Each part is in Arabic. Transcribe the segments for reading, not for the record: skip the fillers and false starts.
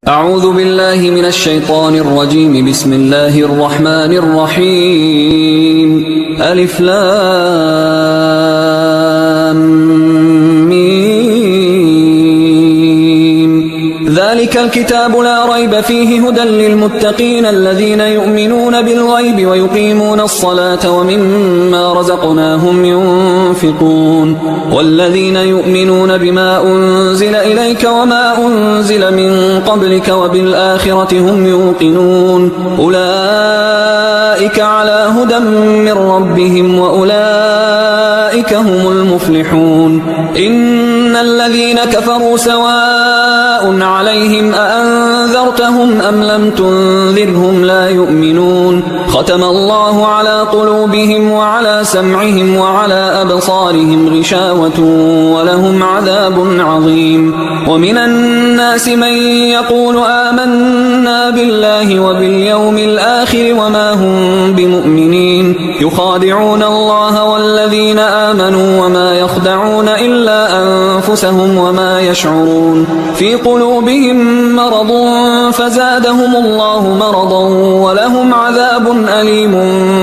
أعوذ بالله من الشيطان الرجيم. بسم الله الرحمن الرحيم. ألف لام ميم. ذلك الكتاب لا ريب فيه هدى للمتقين الذين يؤمنون بالغيب ويقيمون الصلاة ومما رزقناهم ينفقون والذين يؤمنون بما أنزل إليك وما أنزل من قبلك وبالآخرة هم يوقنون أولئك على هدى من ربهم وأولئك هم المفلحون. إن الذين كفروا سواء عليهم أأنذرتهم أم لم تنذرهم لا يؤمنون. ختم الله على قلوبهم وعلى سمعهم وعلى أبصارهم غشاوة ولهم عذاب عظيم. ومن الناس من يقول آمنا بالله وباليوم الآخر وما هم بمؤمنين يخادعون الله والذين آمنوا وما يخدعون إلا أنفسهم وما يشعرون. في قلوبهم مرض فزادهم الله مرضا ولهم عذاب أليم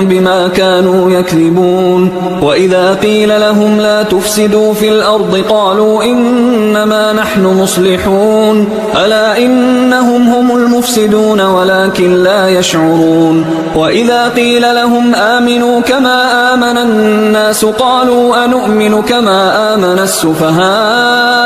بما كانوا يكذبون. وإذا قيل لهم لا تفسدوا في الأرض قالوا إنما نحن مصلحون ألا إنهم هم المفسدون ولكن لا يشعرون. وإذا قيل لهم آمنوا كما آمن الناس قالوا أنؤمن كما آمن السفهاء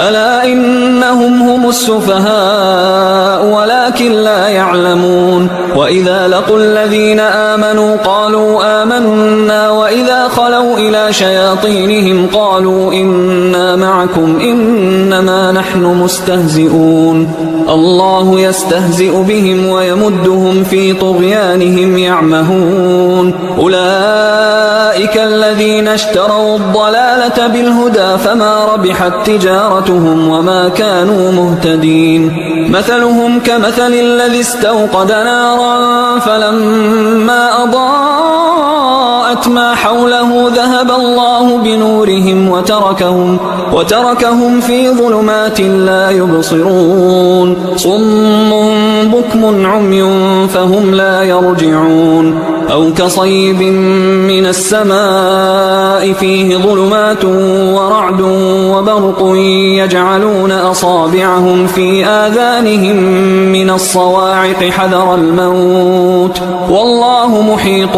ألا إنهم هم السفهاء ولكن لا يعلمون. وإذا لقوا الذين آمنوا قالوا آمنا وإذا خلوا إلى شياطينهم قالوا إنا معكم إنما نحن مستهزئون. الله يستهزئ بهم ويمدهم في طغيانهم يعمهون. أولئك الذين اشتروا الضلالة بالهدى فما ربحت تجارتهم وما كانوا مهتدين. مثلهم كمثل الذي استوقد نارا فلما أضاءت ما حوله ذهب الله بنورهم وتركهم في ظلمات لا يبصرون. صم بكم عمي فهم لا يرجعون. أو كصيب من السماء فيه ظلمات ورعد وبرق يجعلون أصابعهم في آذانهم من الصواعق حذر الموت والله محيط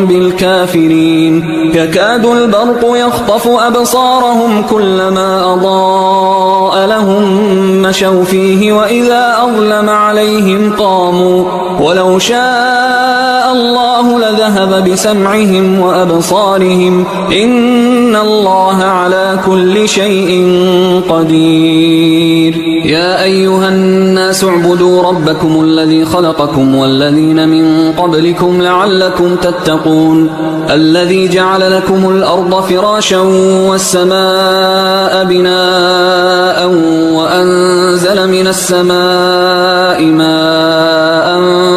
بالكافرين. يكاد البرق يخطف أبصارهم كلما أضاء لهم مشوا فيه وإذا أظلم عليهم قاموا ولو شاء الله لذهب بسمعهم وأبصارهم إن الله على كل شيء قدير. يا أيها الناس اعبدوا ربكم الذي خلقكم والذين من قبلكم لعلكم تتقون. الذي جعل لكم الأرض فراشا والسماء بناء وأنزل من السماء ماء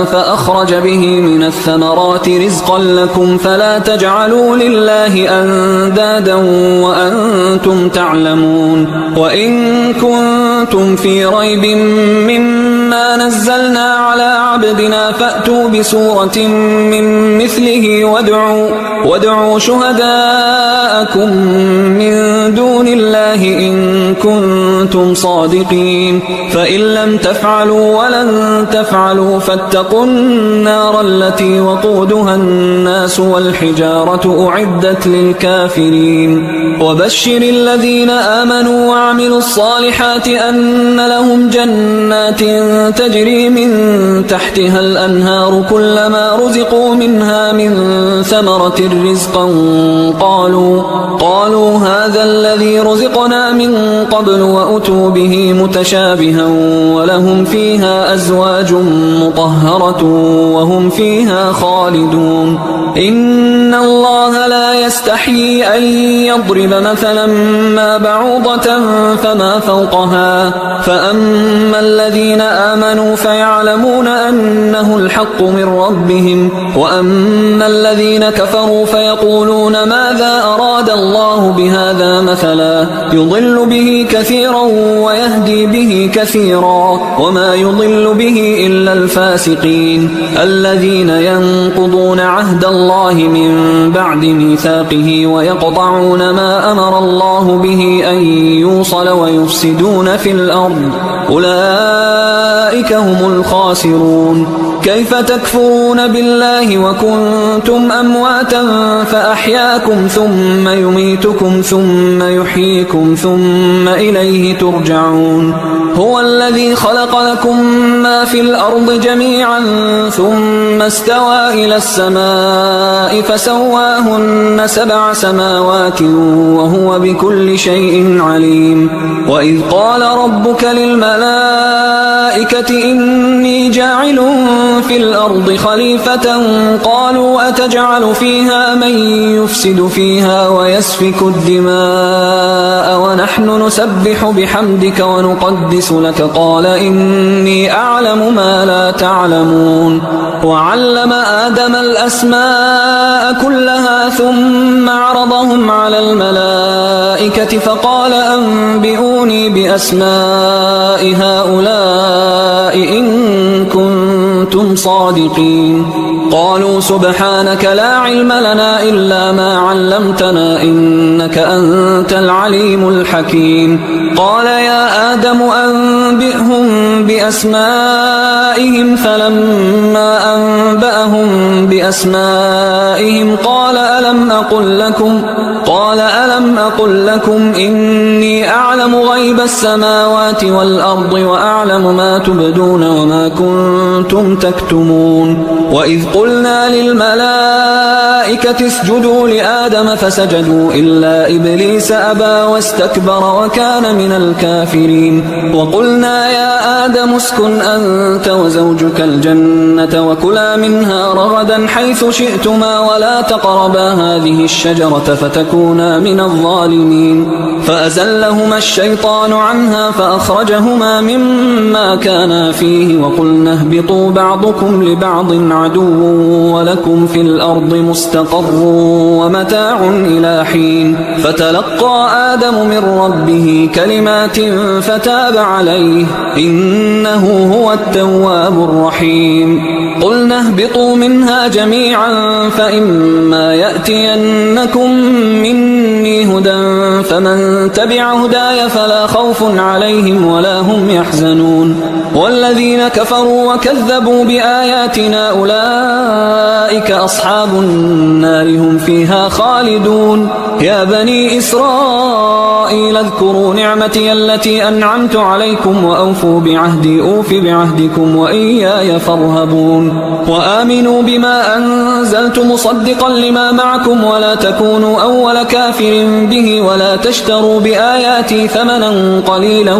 فأخرج به من الثمرات رزقا لكم فلا تجعلوا لله أندادا وأنتم تعلمون. وإن كنتم في ريب مما نزلنا على عبدنا فأتوا بسورة من مثله وادعوا شهداءكم من دون الله إن كنتم صادقين. فإن لم تفعلوا ولن تفعلوا فاتقوا النار التي وقودها الناس والحجارة أعدت للكافرين. وبشر الذين آمنوا وعملوا الصالحات أن لهم جنات تجري من تحتها الأنهار كلما رزقوا منها من ثمرة رزقا قالوا هذا الذي رزقنا من قبل وأتوا به متشابها ولهم فيها أزواج مطهرة وهم فيها خالدون. إن الله لا يستحيي أن يضرب مثلا ما بعوضة فما فوقها فأما الذين آمنوا فيعلمون أنه الحق من ربهم وأما الذين كفروا فيقولون ماذا أراد الله بهذا مثلا يضل به كثيرا ويهدي به كثيرا وما يضل به إلا الفاسقين الذين ينقضون عهد الله من بعد ميثاقه ويقطعون ما أمر الله به أن يوصل ويفسدون في الأرض أولئك هم الخاسرون كيف تكفرون بالله وكنتم أمواتا فأحياكم ثم يميتكم ثم يحييكم ثم إليه ترجعون هو الذي خلق لكم ما في الأرض جميعا ثم استوى إلى السماء فسواهن 7 سماوات وهو بكل شيء عليم وإذ قال ربك للملائكة إني جاعل في الأرض خليفة قالوا أتجعل فيها من يفسد فيها ويسفك الدماء ونحن نسبح بحمدك ونقدس لك قال إني أعلم ما لا تعلمون وعلم آدم الأسماء كلها ثم عرضهم على الملائكة فقال أنبئوني بأسماء هؤلاء إن كنتم صادقين قالوا سبحانك لا علم لنا إلا ما علمتنا إنك أنت العليم الحكيم قال يا آدم أنبئهم بأسمائهم فلما أنبأهم بأسمائهم قال ألم أقل لكم إني أعلم غيب السماوات والأرض وأعلم ما تبدون وما كنتم تكتمون وإذ قلنا للملائكة اسجدوا لآدم فسجدوا إلا إبليس أبى واستكبر وكان من الكافرين وقلنا يا آدم اسكن أنت وزوجك الجنة وكلا منها رغدا حيث شئتما ولا تقربا هذه الشجرة فتكونا من الظالمين فأزلهما الشيطان عنها فأخرجهما مما كانا فيه وقلنا اهبطوا بعضكم لبعض عدو ولكم في الأرض مستقر ومتاع إلى حين فتلقى آدم من ربه كلمات فتاب عليه إنه هو التواب الرحيم قلنا اهبطوا منها جميعا فإما يأتينكم مني هدى فمن تبع هداي فلا خوف عليهم ولا هم يحزنون والذين كفروا وكذبوا بآياتنا أولئك أصحاب النار هم فيها خالدون يا بني إسرائيل اذكروا نعمتي التي أنعمت عليكم وأوفوا بعهدي أوف بعهدكم وإياي فارهبون وآمنوا بما أنزلت مصدقا لما معكم ولا تكونوا أول كافر به ولا تشتروا بآياتي ثمنا قليلا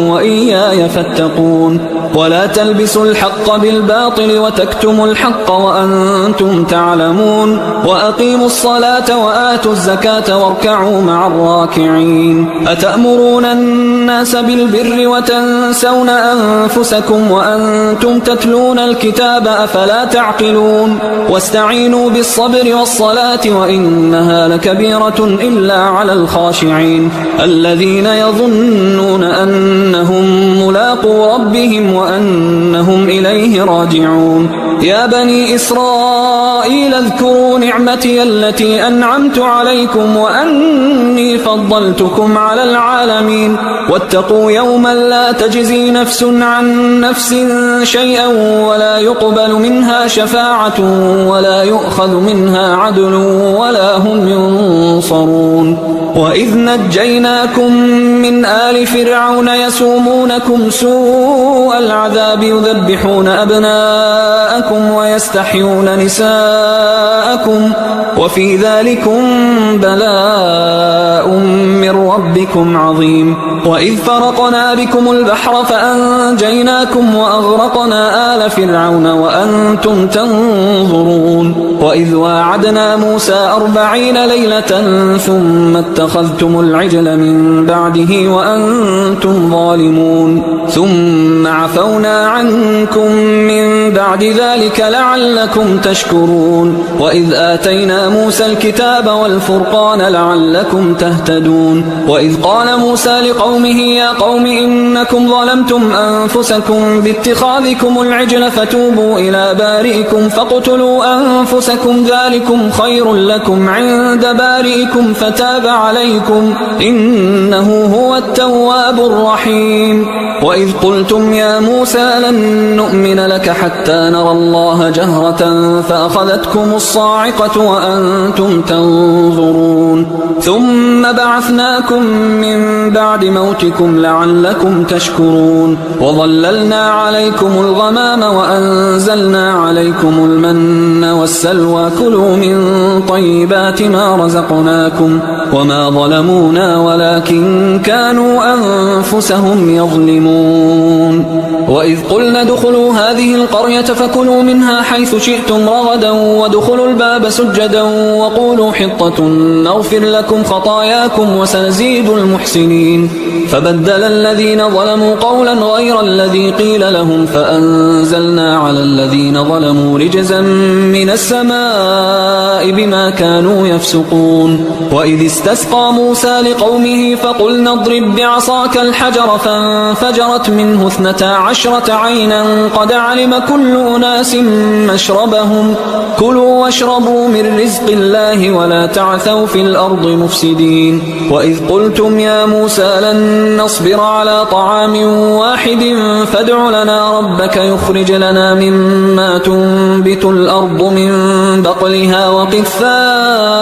وإياي فاتقون ولا تلبسوا الحق بالباطل وتكتموا الحق وأنتم تعلمون وأقيموا الصلاة وآتوا الزكاة واركعوا مع الراكعين أتأمرون الناس بالبر وتنسون أنفسكم وأنتم تتلون الكتاب أفلا تعقلون واستعينوا بالصبر والصلاة وإنها لكبيرة إلا على الخاشعين الذين يظنون أنهم ملاقو ربهم وأنهم إليه راجعون يا بني إسرائيل اذكروا نعمتي التي أنعمت عليكم وأني فضلتكم على العالمين واتقوا يوما لا تجزي نفس عن نفس شيئا ولا يقبل منها شفاعة ولا يؤخذ منها عدل ولا هم ينصرون وإذ نجيناكم من آل فرعون يسومونكم سوء العذاب يذبحون أبناءكم ويستحيون نساءكم وفي ذلكم بلاء من ربكم عظيم وإذ فرقنا بكم البحر فأنجيناكم وأغرقنا آل فرعون وأنتم تنظرون وإذ واعدنا موسى 40 ليلة ثم اتخذتم العجل من بعده وأنتم ظالمون ثم عفونا عنكم من بعد ذلك لعلكم تشكرون وإذ آتينا موسى الكتاب والفرقان لعلكم تهتدون وإذ قال موسى لقومه يا قوم إنكم ظلمتم أنفسكم باتخاذكم العجل فتوبوا إلى بارئكم فاقتلوا أنفسكم ذلكم خير لكم عند بارئكم فتاب عليكم إنه هو التواب الرحيم وإذ قلتم يا موسى لن نؤمن لك حتى نرى الله جهرة فأخذتكم الصاعقة وأنتم تنظرون ثم بعثناكم من بعد موتكم لعلكم تشكرون وظللنا عليكم الغمام وأنزلنا عليكم المن والسلوى كلوا من طيبات ما رزقناكم وما ظلمونا ولكن كانوا أنفسهم يظلمون وإذ قلنا ادخلوا هذه القرية فكلوا منها حيث شئتم رغدا وادخلوا الباب سجدا وقولوا حطة نغفر لكم خطاياكم وسنزيد المحسنين فبدل الذين ظلموا قولا غير الذي قيل لهم فأنزلنا على الذين ظلموا رجزا من السماء بما كانوا يفسقون وإذ استسقى موسى لقومه فقلنا اضرب بعصاك الحجر فانفجرت منه 12 عينا قد علم كل أناس مشربهم كلوا واشربوا من رزق الله ولا تعثوا في الأرض مفسدين وإذ قلتم يا موسى لن نصبر على طعام واحد فادع لنا ربك يخرج لنا مما تنبت الأرض من بقلها وقثائها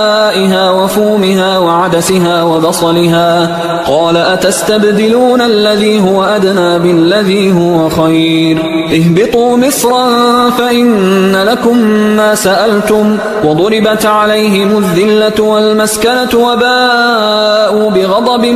وفومها وعدسها وبصلها قال أتستبدلون الذي هو أدنى بالذي هو خير اهبطوا مصرا فإن لكم ما سألتم وضربت عليهم الذلة والمسكنة وباءوا بغضب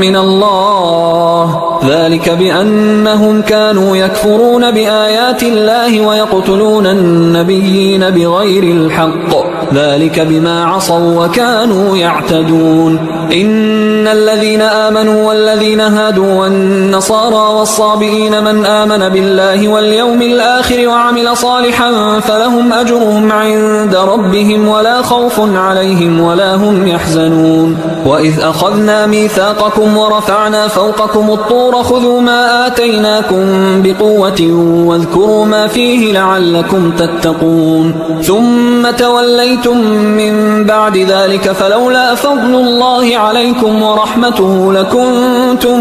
من الله ذلك بأنهم كانوا يكفرون بآيات الله ويقتلون النبيين بغير الحق ذلك بما عصوا وكانوا يعتدون إن الذين آمنوا والذين هادوا والنصارى والصابئين من آمن بالله واليوم الآخر وعمل صالحا فلهم أجرهم عند ربهم ولا خوف عليهم ولا هم يحزنون وإذ أخذنا ميثاقكم ورفعنا فوقكم الطور خذوا ما آتيناكم بقوة واذكروا ما فيه لعلكم تتقون ثم توليتم من بعد ذلك فلولا فضل الله عليكم ورحمته لكنتم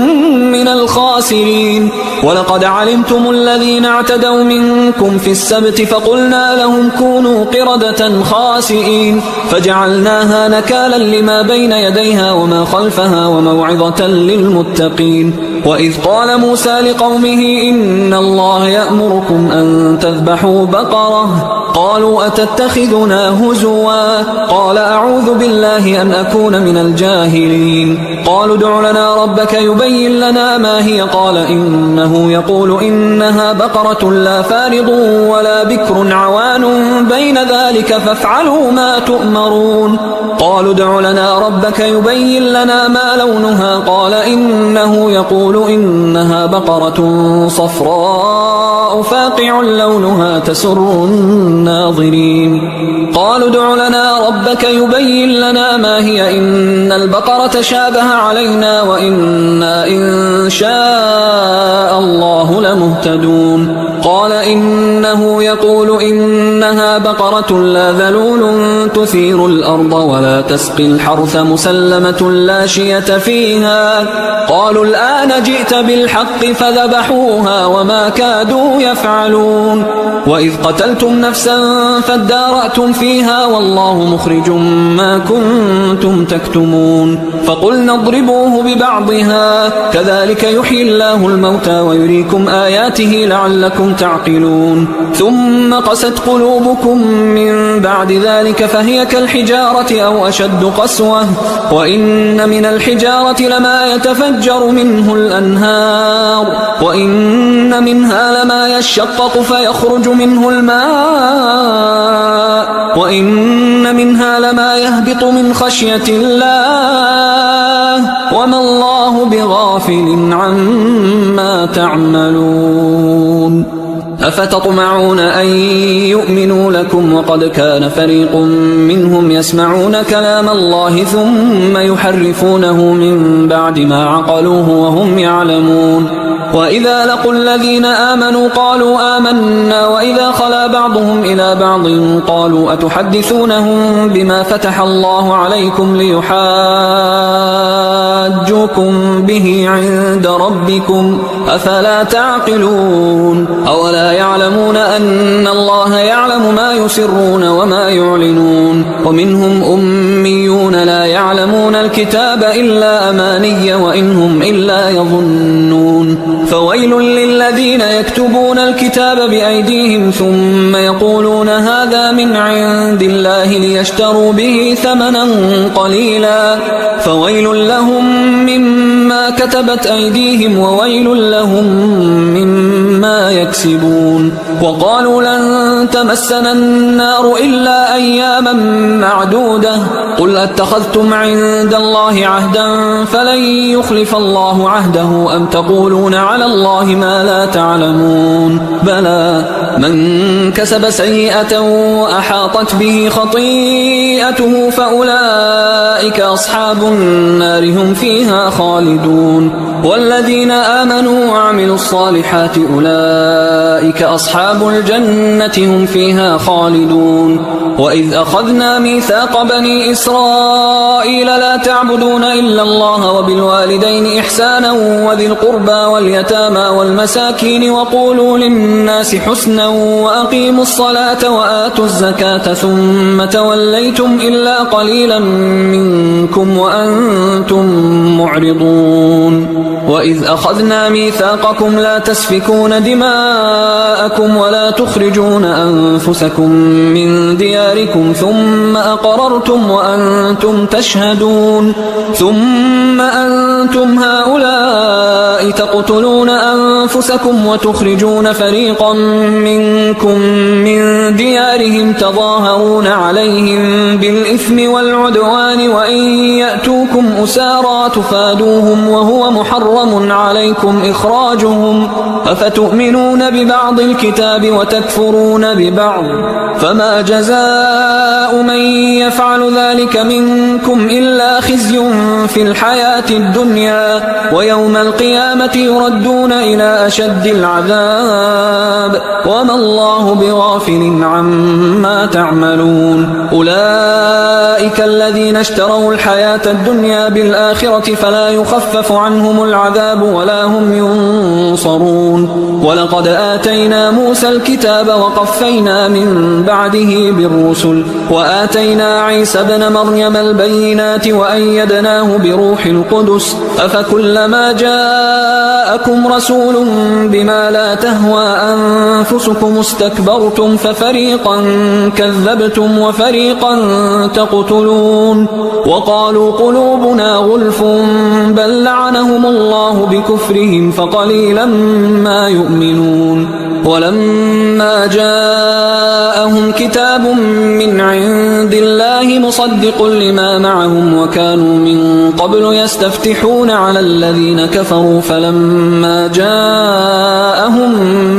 من الخاسرين ولقد علمتم الذين اعتدوا منكم في السبت فقلنا لهم كونوا قردة خاسئين فجعلناها نكالا لما بين يديها وما خلفها وموعظة للمتقين وإذ قال موسى لقومه إن الله يأمركم أن تذبحوا بقرة قالوا أتتخذنا هزوا قال أعوذ بالله أن أكون من الجاهلين قالوا ادع لنا ربك يبين لنا ما هي قال إنه يقول إنها بقرة لا فارض ولا بكر عوان بين ذلك فافعلوا ما تؤمرون قالوا ادع لنا ربك يبين لنا ما لونها قال إنه يقول إنها بقرة صفراء فاقع لونها تسر الناظرين قالوا ادع لنا ربك يبين لنا ما هي إن البقرة شابه علينا وإنا إن شاء الله لمهتدون قال إنه يقول إنها بقرة لا ذلول تثير الأرض ولا تسقي الحرث مسلمة لا شية فيها قالوا الآن جئت بالحق فذبحوها وما كادوا يفعلون وإذ قتلتم نفسا فادارأتم فيها والله مخرج ما كنتم تكتمون فقلنا اضربوه ببعضها كذلك يحيي الله الموتى ويريكم آياته لعلكم تعقلون ثم قست قلوبكم ينشركم من بعد ذلك فهي كالحجارة أو أشد قسوة وإن من الحجارة لما يتفجر منه الأنهار وإن منها لما يشقق فيخرج منه الماء وإن منها لما يهبط من خشية الله وما الله بغافل عما تعملون أفتطمعون أن يؤمنوا لكم وقد كان فريق منهم يسمعون كلام الله ثم يحرفونه من بعد ما عقلوه وهم يعلمون وإذا لقوا الذين آمنوا قالوا آمنا وإذا خلا بعضهم إلى بعض قالوا أتحدثونهم بما فتح الله عليكم ليحاجوكم به عند ربكم أفلا تعقلون أولا يعلمون أن الله يعلم ما يسرون وما يعلنون ومنهم أميون لا يعلمون الكتاب إلا أماني وإنهم إلا يظنون فويل للذين يكتبون الكتاب بأيديهم ثم يقولون هذا من عند الله ليشتروا به ثمنا قليلا فويل لهم مما كتبت أيديهم وويل لهم مما يكسبون وقالوا لن تمسنا النار إلا أياما معدودة قل أتخذتم عند الله عهدا فلن يخلف الله عهده أم تقولون على الله ما لا تعلمون بلى من كسب سيئة وأحاطت به خطيئته فأولئك أصحاب النار هم فيها خالدون والذين آمنوا وعملوا الصالحات أولئك أصحاب الجنة هم فيها خالدون وإذ أخذنا ميثاق بني إسرائيل لا تعبدون إلا الله وبالوالدين إحسانا وذي القربى واليتامى والمساكين وقولوا للناس حسنا وأقيموا الصلاة وآتوا الزكاة ثم توليتم إلا قليلا منكم وأنتم معرضون وإذ أخذنا ميثاقكم لا تسفكون دماءكم ولا تخرجون أنفسكم من دياركم ثم أقررتم وأنتم تشهدون ثم أنتم هؤلاء تقتلون أنفسكم وتخرجون فريقا منكم من ديارهم تظاهرون عليهم بالإثم والعدوان وإن يأتوكم أسارى تفادوهم وهو محرم عليكم إخراجهم أفتؤمنون ببعض الكتاب وتكفرون ببعض فما جزاء من يفعل ذلك منكم إلا خزي في الحياة الدنيا ويوم القيامة يردون إلى أشد العذاب وما الله بغافل عما تعملون أولئك الذين اشتروا الحياة الدنيا بالآخرة فلا يخفف عنهم العذاب ولا هم ينصرون ولقد آتينا موسى الكتاب وقفينا من بعده بالرسل وآتينا عيسى ابن مريم البينات وأيدناه بروح القدس أفكلما جاءكم رسول بما لا تهوى أنفسكم استكبرتم ففريقا كذبتم وفريقا تقتلون وقالوا قلوبنا غلف بل لعنهم الله بكفرهم فقليلا ما يؤمنون ولما جاءهم كتاب من عند الله مصدق لما معهم وكانوا من قبل يستفتحون على الذين كفروا فلما جاءهم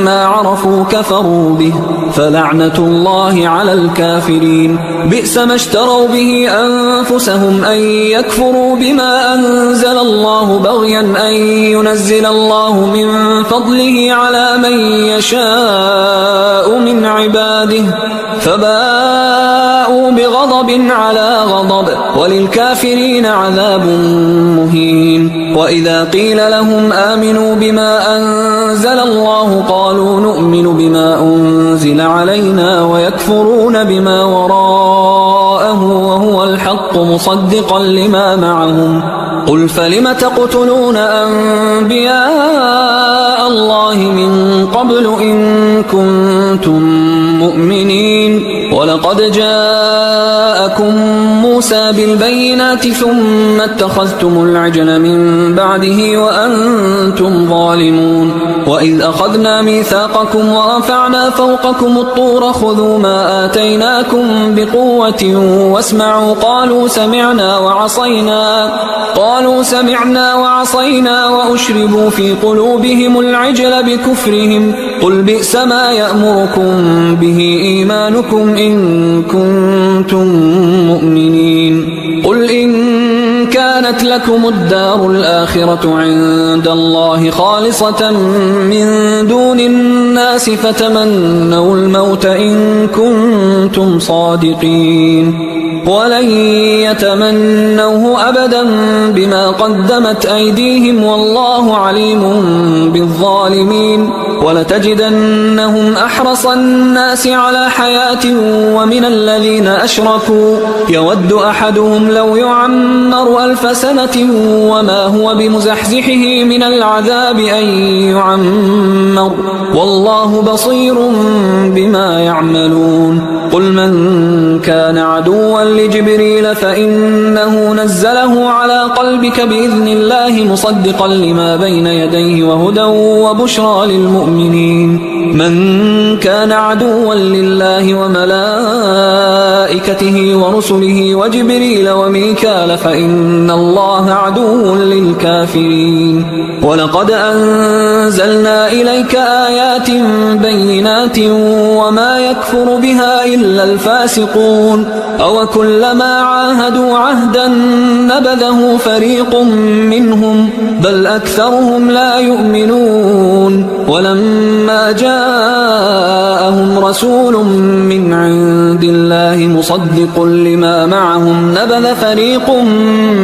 ما عرفوا كفروا به فلعنة الله على الكافرين بئس ما اشتروا به أنفسهم أن يكفروا بما أنزل الله بغيا أن ينزل الله من فضله على من يشاء من عباده فباءوا بغضب على غضب وللكافرين عذاب مهين وإذا قيل لهم آمنوا بما أنزل الله قالوا نؤمن بما أنزل علينا ويكفرون بما وراءه وهو الحق مصدقا لما معهم قل فلم تقتلون أنبياء الله من قبل إن كنتم مؤمنين ولقد جاءكم موسى بالبينات ثم اتخذتم العجل من بعده وأنتم ظالمون وإذ أخذنا ميثاقكم ورفعنا فوقكم الطور خذوا ما آتيناكم بقوة واسمعوا قالوا سمعنا وعصينا وأشربوا في قلوبهم العجل بكفرهم قل بئس ما يأمركم به إيمانكم إن كنتم مؤمنين قل إن كانت لكم الدار الآخرة عند الله خالصة من دون الناس فتمنوا الموت إن كنتم صادقين ولن يتمنوه أبدا بما قدمت أيديهم والله عليم بالظالمين ولتجدنهم أحرص الناس على حياة ومن الذين أشركوا يود أحدهم لو يعمر 1000 سنة وما هو بمزحزحه من العذاب أن يعمر والله بصير بما يعملون قل من كان عدوا لجبريل فإنه نزله على قلبك بإذن الله مصدقا لما بين يديه وهدى وبشرى للمؤمنين من كان عدوا لله وملائكته ورسله وجبريل وميكال فإن الله عدو للكافرين ولقد أنزلنا إليك آيات بينات وما يكفر بها إلا الفاسقون أو كلما عاهدوا عهدا نبذه فريق منهم بل أكثرهم لا يؤمنون ولما جاءهم رسول من عند الله مصدق لما معهم نبذ فريق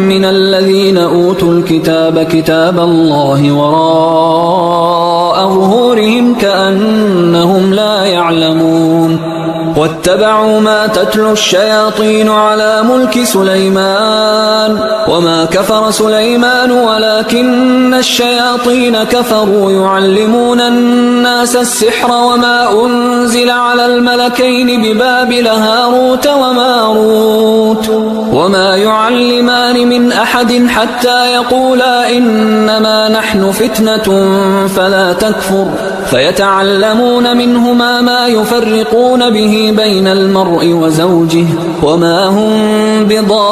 من الذين أوتوا الكتاب كتاب الله وراء ظهورهم كأنهم لا يعلمون واتبعوا ما تتلو الشياطين على ملك سليمان وما كفر سليمان ولكن الشياطين كفروا يعلمون الناس السحر وما أنزل على الملكين ببابل هاروت وماروت وما يعلمان من أحد حتى يقولا إنما نحن فتنة فلا تكفر فيتعلمون منهما ما يفرقون به بين المرء وزوجه وما هم بضارين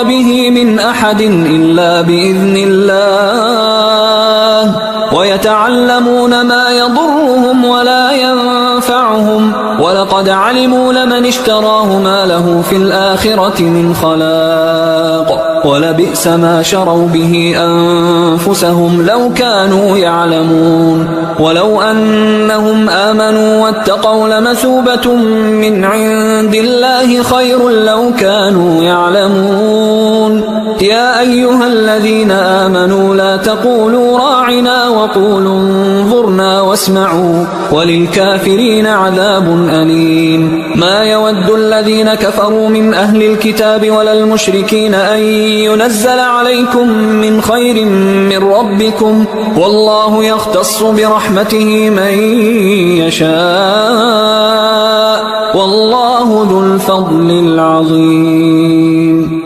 به من أحد إلا بإذن الله ويتعلمون ما يضرهم ولا ينفعهم ولقد علموا لمن اشتراه ما له في الآخرة من خلاق ولبئس ما شروا به أنفسهم لو كانوا يعلمون ولو أنهم آمنوا واتقوا لمثوبة من عند الله خير لو كانوا يعلمون يا أيها الذين آمنوا لا تقولوا راعنا وقولوا انظرنا واسمعوا وللكافرين عذاب أليم ما يود الذين كفروا من أهل الكتاب ولا المشركين أن ينزل عليكم من خير من ربكم والله يختص برحمته من يشاء والله ذو الفضل العظيم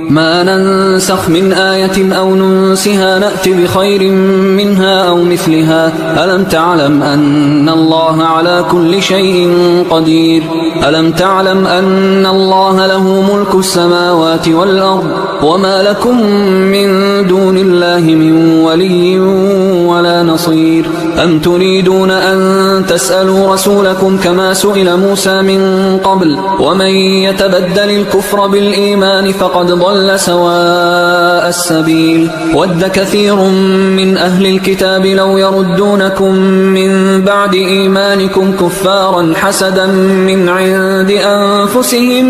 ما ننسخ من آية أو ننسها نأت بخير منها أو مثلها ألم تعلم أن الله على كل شيء قدير ألم تعلم أن الله له ملك السماوات والأرض وما لكم من دون الله من ولي ولا نصير أم تريدون أن تسألوا رسولكم كما سئل موسى من قبل ومن يتبدل الكفر بالإيمان فقد ضل سواء السبيل ود كثير من أهل الكتاب لو يردونكم من بعد إيمانكم كفارا حسدا من عند أنفسهم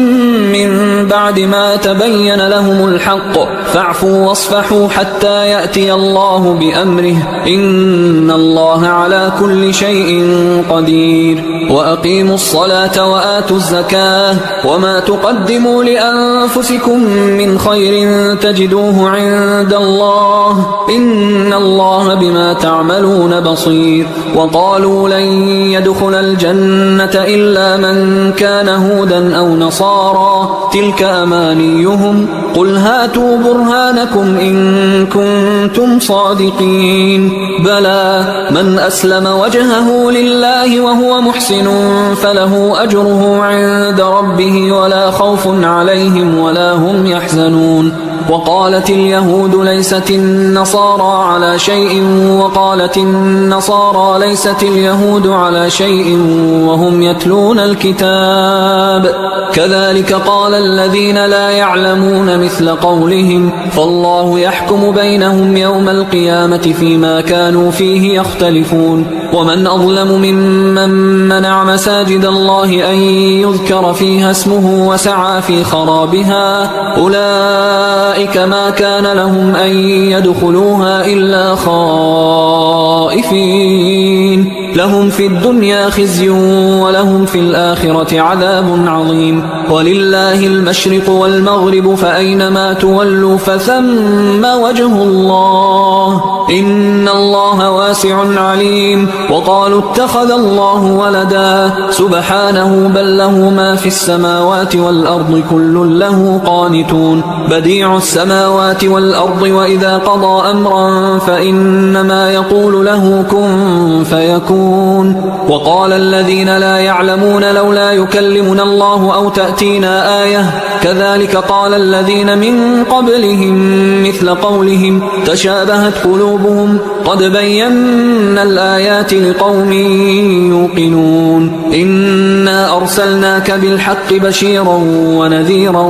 من بعد ما تبين لهم الحق فاعفوا واصفحوا حتى يأتي الله بأمره إن الله على كل شيء قدير وأقيموا الصلاة وآتوا الزكاة وما تقدموا لأنفسكم من خير تجدوه عند الله إن الله بما تعملون بصير وقالوا لن يدخل الجنة إلا من كان هودا أو نصارى تلك أمانيهم قل هاتوا برهانكم إن كنتم صادقين بلى من أسلم وجهه لله وهو محسن فله أجره عند ربه ولا خوف عليهم ولا هم يحزنون وقالت اليهود ليست النصارى على شيء وقالت النصارى ليست اليهود على شيء وهم يتلون الكتاب كذلك قال الذين لا يعلمون مثل قولهم فالله يحكم بينهم يوم القيامة فيما كانوا فيه يختلفون ومن أظلم ممن منع مساجد الله أن يذكر فيها اسمه وسعى في خرابها أولئك ما كان لهم أن يدخلوها إلا خائفين لهم في الدنيا خزي ولهم في الآخرة عذاب عظيم ولله المشرق والمغرب فأينما تولوا فثم وجه الله إن الله واسع عليم وقالوا اتخذ الله ولدا سبحانه بل له ما في السماوات والأرض كل له قانتون بديع السماوات والأرض وإذا قضى أمرا فإنما يقول له كن فيكون وقال الذين لا يعلمون لولا يكلمنا الله أو تأتينا آية كذلك قال الذين من قبلهم مثل قولهم تشابهت قلوبهم قد بينا الآيات لقوم يوقنون إنا أرسلناك بالحق بشيرا ونذيرا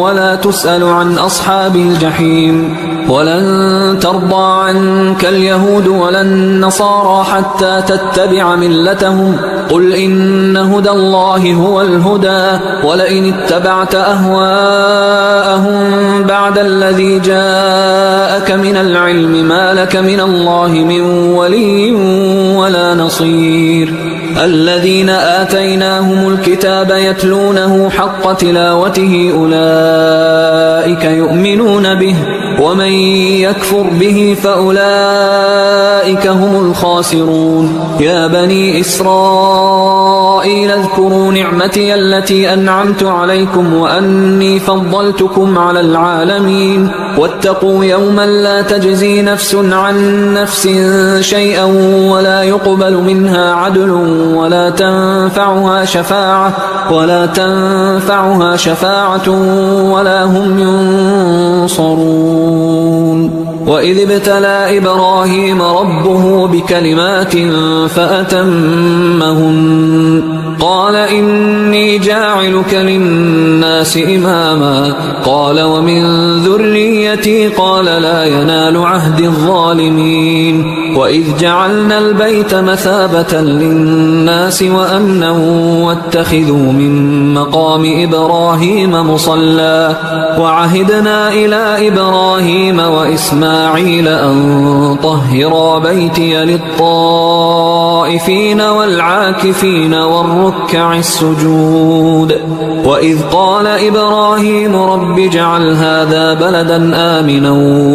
ولا تسأل عن أصحاب الجحيم ولن ترضى عنك اليهود ولا النصارى حتى تتبع ملتهم قل إن هدى الله هو الهدى ولئن اتبعت أهواءهم بعد الذي جاءك من العلم ما لك من الله من ولي ولا نصير الذين آتيناهم الكتاب يتلونه حق تلاوته أولئك يؤمنون به ومن يكفر به فأولئك هم الخاسرون يا بني إسرائيل اذكروا نعمتي التي أنعمت عليكم وأني فضلتكم على العالمين واتقوا يوما لا تجزي نفس عن نفس شيئا ولا يقبل منها عدل ولا تنفعها شفاعة ولا هم ينصرون وإذ ابتلى إبراهيم ربه بكلمات فأتمهن قال إني جاعلك للناس إماما قال ومن ذريتي قال لا ينال عهد الظالمين وإذ جعلنا البيت مثابة للناس وأمنا واتخذوا من مقام إبراهيم مصلى وعهدنا إلى إبراهيم وإسماعيل أن طهرا بيتي للطائفين والعاكفين والركع السجود وإذ قال إبراهيم رب اجعل هذا بلدا آمنا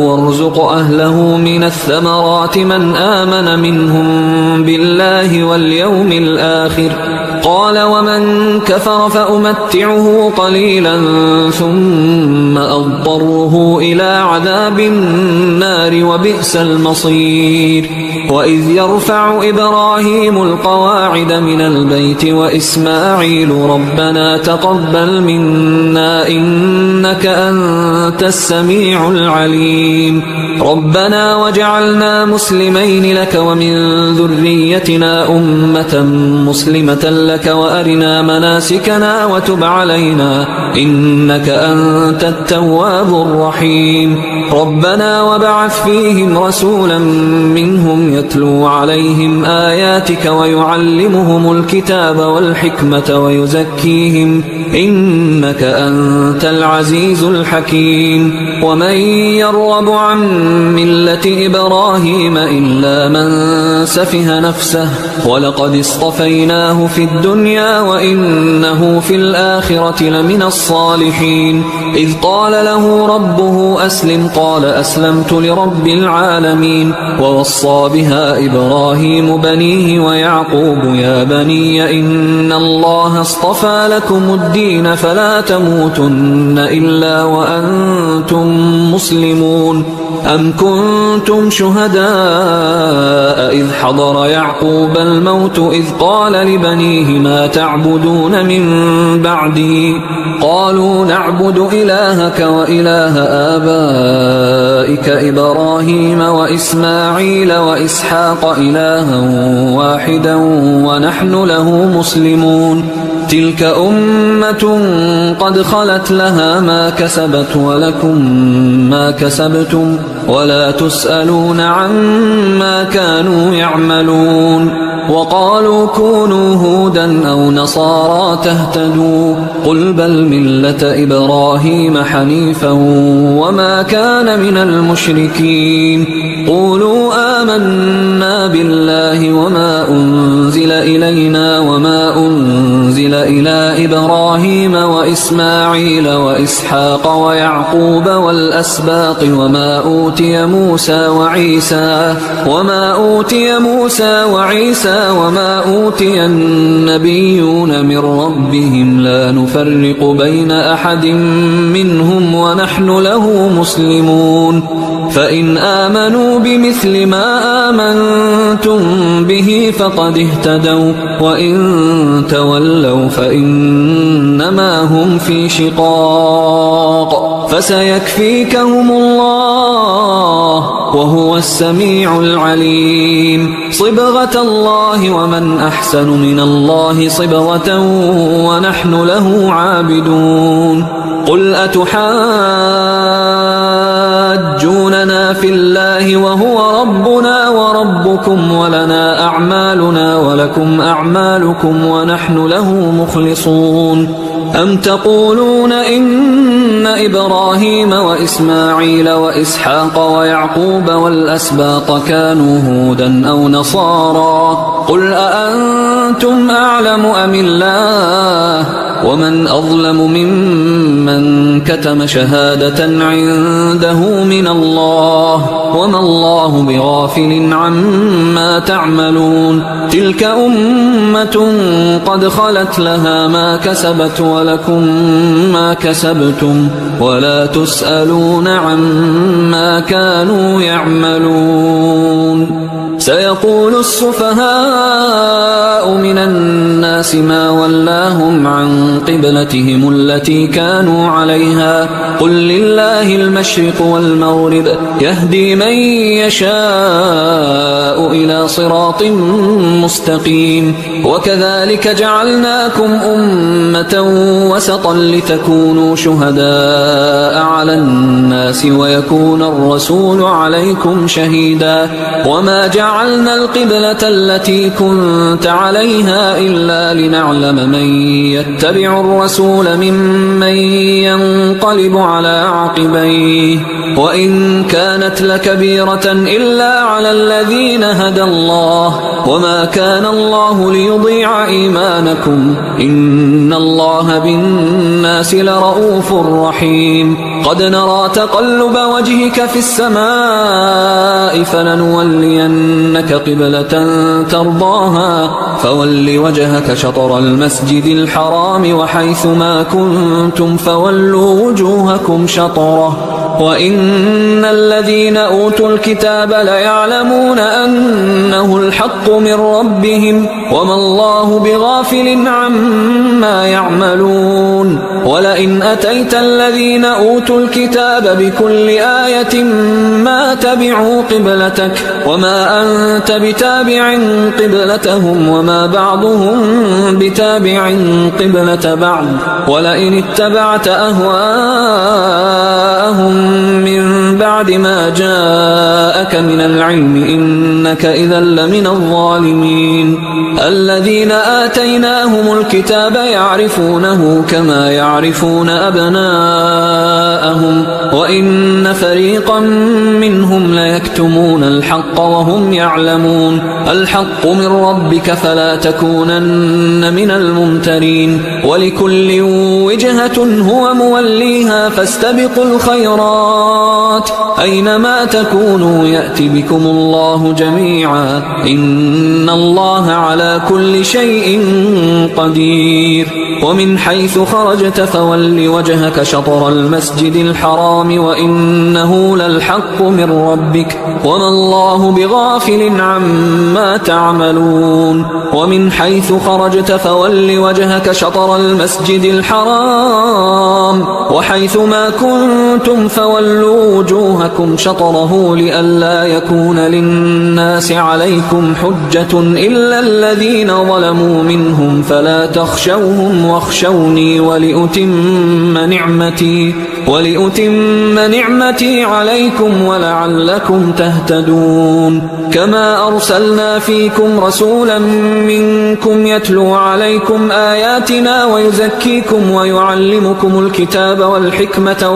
وارزق أهله من الثمرات من آمن منهم بالله واليوم الآخر قال ومن كفر فأمتعه قليلا ثم أضطره إلى عذاب النار وبئس المصير وإذ يرفع إبراهيم القواعد من البيت وإسماعيل ربنا تقبل منا إنك أنت السميع العليم ربنا وجعلنا مسلمين لك ومن ذريتنا أمة مسلمة لك وأرنا مناسكنا وتب علينا إنك أنت التواب الرحيم ربنا وابعث فيهم رسولا منهم يتلو عليهم آياتك ويعلمهم الكتاب والحكمة إنك أنت العزيز الحكيم ومن يرغب عن ملة إبراهيم إلا من سفه نفسه ولقد اصطفيناه في الدنيا وإنه في الآخرة لمن الصالحين إذ قال له ربه أسلم قال أسلمت لرب العالمين ووصى بها إبراهيم بنيه ويعقوب يا بني إن الله اصطفى لكم الدين فلا تموتن إلا وأنتم مسلمون أم كنتم شهداء إذ حضر يعقوب الموت إذ قال لبنيه ما تعبدون من بعدي قالوا نعبد إلهك وإله آبائك إبراهيم وإسماعيل وإسحاق إلها واحدا ونحن له مسلمون تلك أمة قد خلت لها ما كسبت ولكم ما كسبتم ولا تسألون عما كانوا يعملون وقالوا كونوا هودا أو نصارى تهتدوا قل بل ملة إبراهيم حنيفا وما كان من المشركين قولوا آمنا بالله وما أنزل إلينا وما أنزل إلى إبراهيم وإسماعيل وإسحاق ويعقوب والأسباط وما أوتي موسى وعيسى وما أوتي النبيون من ربهم لا نفرق بين أحد منهم ونحن له مسلمون فإن آمنوا بمثل ما آمنتم به فقد اهتدوا وإن تولوا فإنما هم في شقاق فسيكفيكهم الله وهو السميع العليم صبغة الله ومن أحسن من الله صبغة ونحن له عابدون قل أتحاجوننا في الله وهو ربنا وربكم ولنا أعمالنا ولكم أعمالكم ونحن له مخلصون أم تقولون إن إبراهيم وإسماعيل وإسحاق ويعقوب والأسباط كانوا هودا أو نصارى قل أأنتم أعلم أم الله ومن أظلم ممن كتم شهادة عنده من الله وما الله بغافل عما تعملون تلك أمة قد خلت لها ما كسبت ولكم ما كسبتم ولا تسألون عما كانوا يعملون سيقول السفهاء من الناس ما ولاهم عن قبلتهم التي كانوا عليها قل لله المشرق والمغرب يهدي من يشاء إلى صراط مستقيم وكذلك جعلناكم أمة وسطا لتكونوا شهداء على الناس ويكون الرسول عليكم شهيدا وما جعلنا القبلة التي كنت عليها إلا لنعلم من يتبع الرسول ممن ينقلب على عقبيه وإن كانت لكبيرة إلا على الذين هدى الله وما كان الله ليضيع إيمانكم إن الله بالناس لرؤوف رحيم قد نرى تقلب وجهك في السماء فلنولينك قبلة ترضاها فول وجهك شطر المسجد الحرام وحيث ما كنتم فولوا وجوهكم شطره وإن الذين أوتوا الكتاب ليعلمون أنه الحق من ربهم وما الله بغافل عما يعملون ولئن أتيت الذين أوتوا الكتاب بكل آية ما تبعوا قبلتك وما أنت بتابع قبلتهم وما بعضهم بتابع قبلة بعض ولئن اتبعت أهواءهم من بعد ما جاءك من العلم إنك إذا لمن الظالمين الذين آتيناهم الكتاب يعرفونه كما يعرفون أبناءهم وإن فريقا منهم ليكتمون الحق وهم يعلمون الحق من ربك فلا تكونن من الممترين ولكل وجهة هو موليها فاستبقوا الخيرات أينما تكونوا يأت بكم الله جميعا إن الله على كل شيء قدير ومن حيث خرجت فول وجهك شطر المسجد الحرام وإنه للحق من ربك وما الله بغافل عما تعملون ومن حيث خرجت فول وجهك شطر المسجد الحرام وحيث ما كنتم فولوا وجوهكم شطره لئلا يكون للناس عليكم حجة إلا الذين ظلموا منهم فلا تخشوهم واخشوني ولأتم نعمتي عليكم ولعلكم تهتدون كما أرسلنا فيكم رسولا منكم يتلو عليكم آياتنا ويزكيكم ويعلمكم الكتاب والحكمة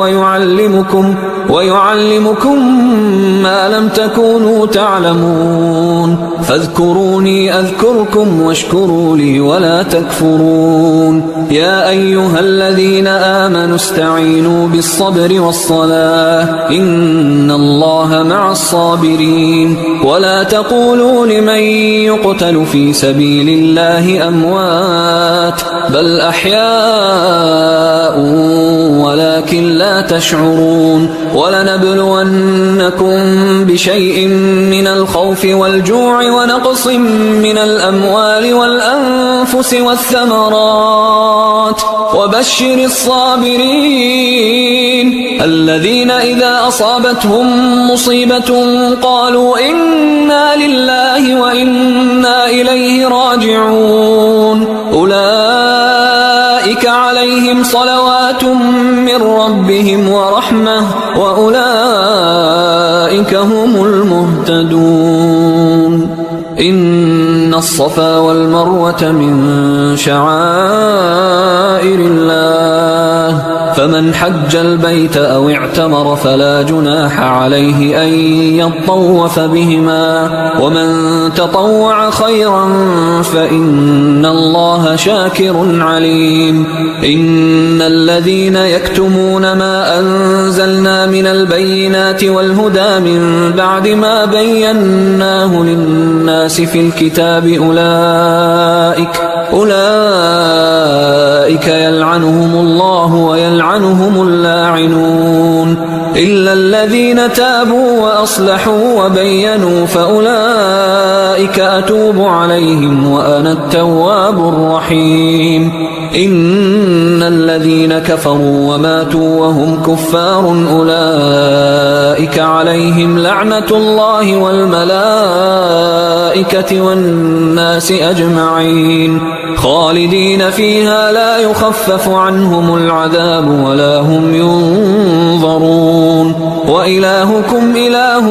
ويعلمكم ما لم تكونوا تعلمون فاذكروني أذكركم واشكروا لي ولا تكفرون يا أيها الذين آمنوا استعينوا بالصبر والصلاة إن الله مع الصابرين ولا تقولوا لمن يقتل في سبيل الله أموات بل أحياء ولكن لا تشعرون ولنبلونكم بشيء من الخوف والجوع ونقص من الأموال والأنفس والثمرات وبشر الصابرين الذين إذا أصابتهم مصيبة قالوا إنا لله وإنا إليه راجعون أولئك عليهم صلوات من ربهم ورحمة وأولئك هم المهتدون إن الصفا والمروة من شعائر الله فمن حج البيت أو اعتمر فلا جناح عليه أن يطوف بهما ومن تطوع خيرا فإن الله شاكر عليم إن الذين يكتمون ما أنزلنا من البينات والهدى من بعد ما بيناه للناس في الكتاب أولئك يلعنهم الله ويلعنهم اللاعنون إلا الذين تابوا وأصلحوا وبينوا فأولئك أتوب عليهم وأنا التواب الرحيم إن الذين كفروا وماتوا وهم كفار أولئك عليهم لعنة الله والملائكة والناس أجمعين خالدين فيها لا يخفف عنهم العذاب ولا هم ينظرون وإلهكم إله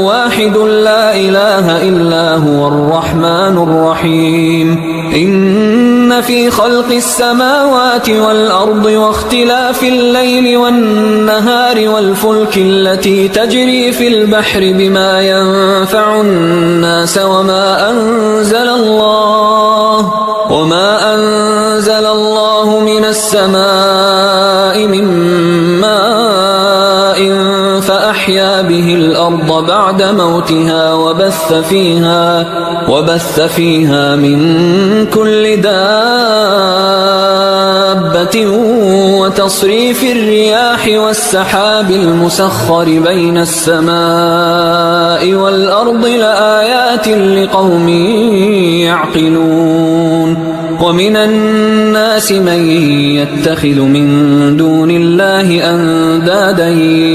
واحد لا إله إلا هو الرحمن الرحيم إن في خلق السماوات والأرض واختلاف الليل والنهار والفلك التي تجري في البحر بما ينفع الناس وما أنزل الله من السماء من ماء فأحيا به الأرض بعد موتها وبث فيها من كل دابة وتصريف الرياح والسحاب المسخر بين السماء والأرض لآيات لقوم يعقلون ومن الناس الناس من يتخذ من دون الله أندادا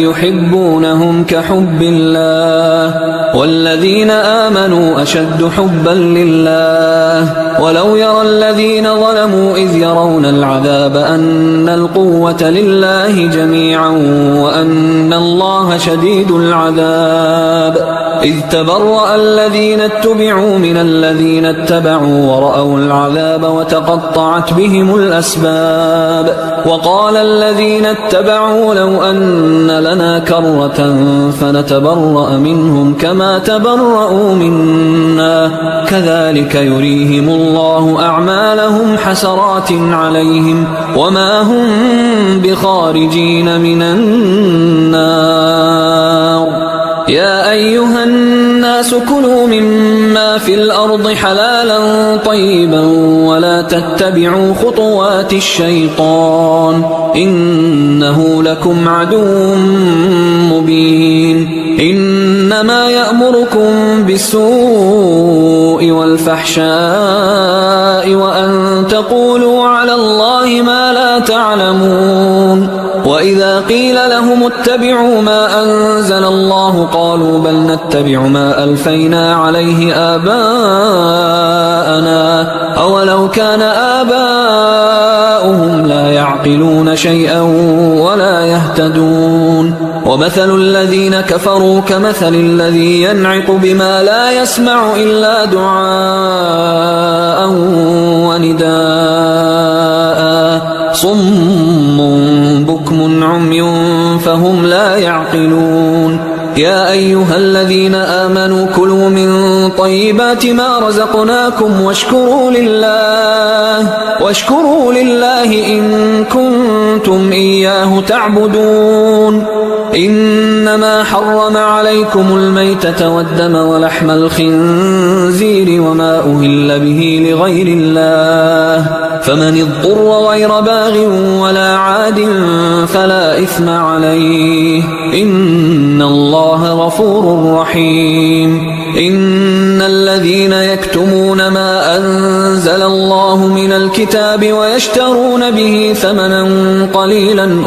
يحبونهم كحب الله والذين آمنوا أشد حبا لله ولو يرى الذين ظلموا إذ يرون العذاب أن القوة لله جميعا وأن الله شديد العذاب إذ تبرأ الذين اتبعوا من الذين اتبعوا ورأوا العذاب وتقطعت بهم الأسباب وقال الذين اتبعوا لو أن لنا كرة فنتبرأ منهم كما تبرأوا منا كذلك يريهم الله أعمالهم حسرات عليهم وما هم بخارجين من النار يا أيها الناس كلوا مما في الأرض حلالا طيبا ولا تتبعوا خطوات الشيطان إنه لكم عدو مبين إنما يأمركم بالسوء والفحشاء وأن تقولوا على الله ما لا تعلمون وإذا قيل لهم اتبعوا ما أنزل الله قالوا بل نتبع ما ألفينا عليه آباءنا أولو كان آباؤهم لا يعقلون شيئا ولا يهتدون ومثل الذين كفروا كمثل الذي ينعق بما لا يسمع إلا دعاء ونداء صم بكم عمي فهم لا يعقلون يا أيها الذين آمنوا كلوا من طيبات ما رزقناكم واشكروا لله إن كنتم إياه تعبدون إنما حرم عليكم الميتة والدم ولحم الخنزير وما أهل به لغير الله فمن اضطر غير باغ ولا عاد فلا إثم عليه إن الله غفور رحيم إن الذين يكتمون ما أنزل الله من الكتاب ويشترون به ثمنا قليلا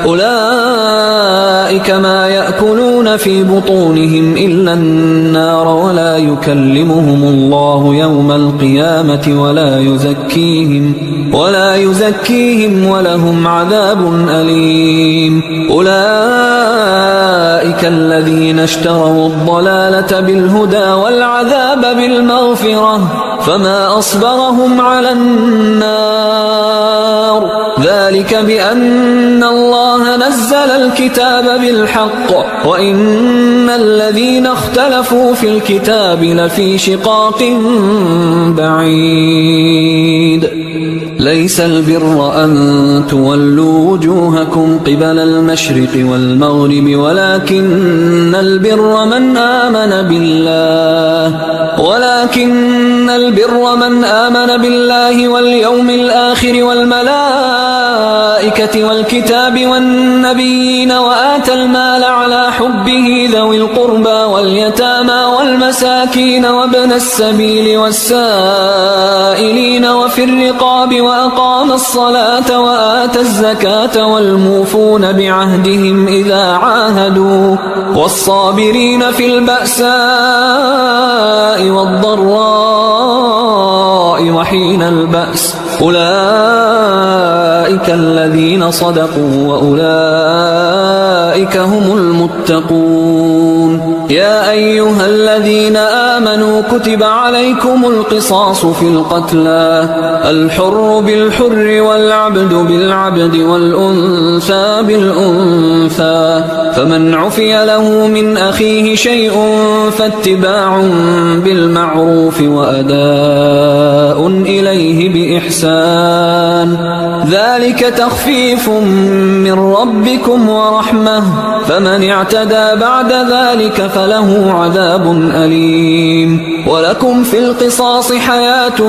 أولئك ما يأكلون في بطونهم إلا النار ولا يكلمهم الله يوم القيامة ولا يزكيهم ولهم عذاب أليم أولئك الذين اشتروا الضلالة بالهدى والعذاب بالمغفرة فما أصبرهم على النار ذلك بأن الله نزل الكتاب بالحق وإن الذين اختلفوا في الكتاب لفي شقاق بعيد ليس البر أن تولوا وجوهكم قبل المشرق والمغرب ولكن البر من آمن بالله واليوم الآخر والملائكة والكتاب والنبيين وآتى المال على حبه ذوي القربى واليتامى والمساكين وابن السبيل والسائلين وفي الرقاب وأقام الصلاة وآتى الزكاة والموفون بعهدهم إذا عاهدوا والصابرين في البأساء والضراء وحين البأس أولئك الذين صدقوا وأولئك هم المتقون يا أيها الذين آمنوا كتب عليكم القصاص في القتلى الحر بالحر والعبد بالعبد والأنثى بالأنثى فمن عفي له من أخيه شيء فاتباع بالمعروف وأداء إليه بإحسان بإحسان ذلك تخفيف من ربكم ورحمة فمن اعتدى بعد ذلك فله عذاب أليم ولكم في القصاص حياة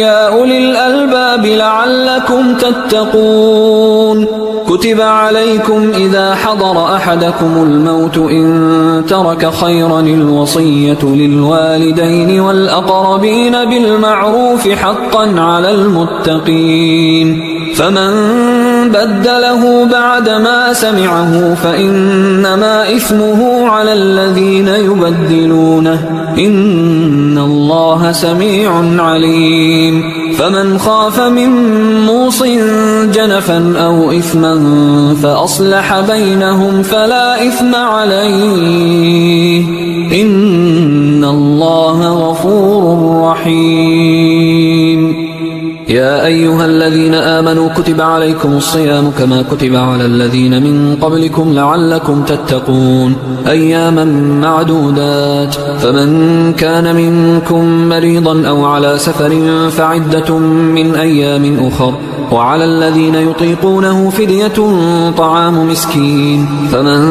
يا أولي الألباب لعلكم تتقون كتب عليكم إذا حضر أحدكم الموت إن ترك خيرا الوصية للوالدين والأقربين بالمعروف حقا على المتقين فمن بدله بعدما سمعه فإنما إثمه على الذين يبدلونه إن الله سميع عليم فمن خاف من موص جنفا أو إثما فأصلح بينهم فلا إثم عليه إن الله غفور رحيم يا أيها الذين آمنوا كتب عليكم الصيام كما كتب على الذين من قبلكم لعلكم تتقون أياما معدودات فمن كان منكم مريضا أو على سفر فعدة من أيام أخر وعلى الذين يطيقونه فدية طعام مسكين فمن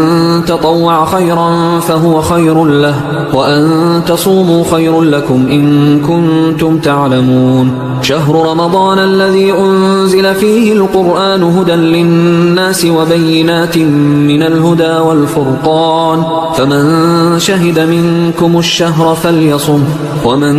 تطوع خيرا فهو خير له وأن تصوموا خير لكم إن كنتم تعلمون شهر رمضان الذي أنزل فيه القرآن هدى للناس وبينات من الهدى والفرقان فمن شهد منكم الشهر فليصم ومن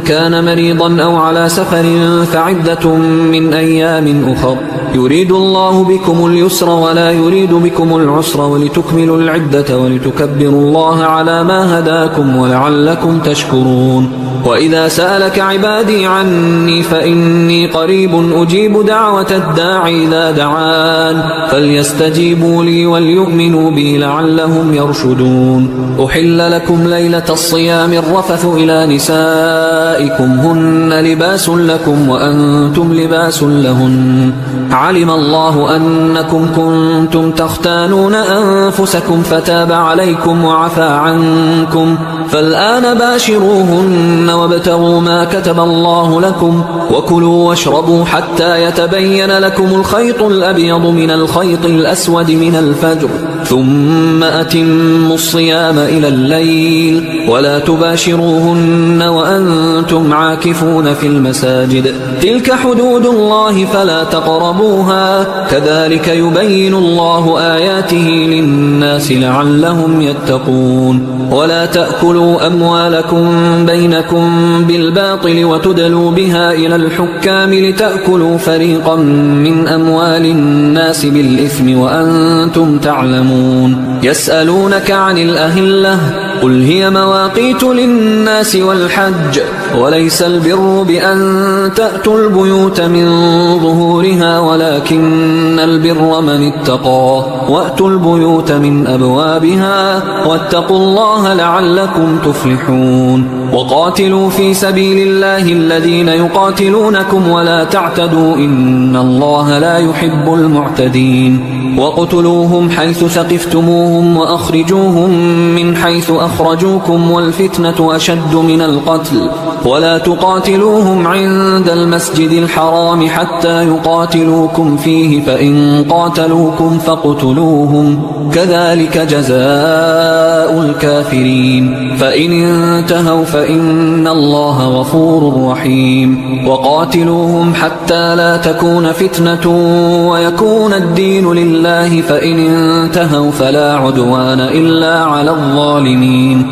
كان مريضا أو على سفر فعدة من أيام أخر يريد الله بكم اليسر ولا يريد بكم العسر ولتكملوا العدة ولتكبروا الله على ما هداكم ولعلكم تشكرون وإذا سألك عبادي عني فإني قريب أجيب دعوة الداعي إذا دعان فليستجيبوا لي وليؤمنوا بي لعلهم يرشدون أحل لكم ليلة الصيام الرفث إلى نسائكم هن لباس لكم وأنتم لباس لهن علم الله أنكم كنتم تختانون أنفسكم فتاب عليكم وعفى عنكم فالآن باشروهن وابتغوا ما كتب الله لكم وكلوا واشربوا حتى يتبين لكم الخيط الأبيض من الخيط الأسود من الفجر ثم أتموا الصيام إلى الليل ولا تباشروهن وأنتم عاكفون في المساجد تلك حدود الله فلا تقربوها كذلك يبين الله آياته للناس لعلهم يتقون ولا تأكلوا أموالكم بينكم بالباطل وتدلوا بها إلى الحكام لتأكلوا فريقا من أموال الناس بالإثم وأنتم تعلمون يسألونك عن الأهلة قل هي مواقيت للناس والحج وليس البر بأن تأتوا البيوت من ظهورها ولكن البر من اتقى وأتوا البيوت من أبوابها واتقوا الله لعلكم تفلحون وقاتلوا في سبيل الله الذين يقاتلونكم ولا تعتدوا إن الله لا يحب المعتدين وقتلوهم حيث ثقفتموهم وأخرجوهم من حيث أخرجوكم والفتنة أشد من القتل ولا تقاتلوهم عند المسجد الحرام حتى يقاتلوكم فيه فإن قاتلوكم فاقتلوهم كذلك جزاء الكافرين فإن انتهوا فإن الله غفور رحيم وقاتلوهم حتى لا تكون فتنة ويكون الدين لله فإن انتهوا فلا عدوان إلا على الظالمين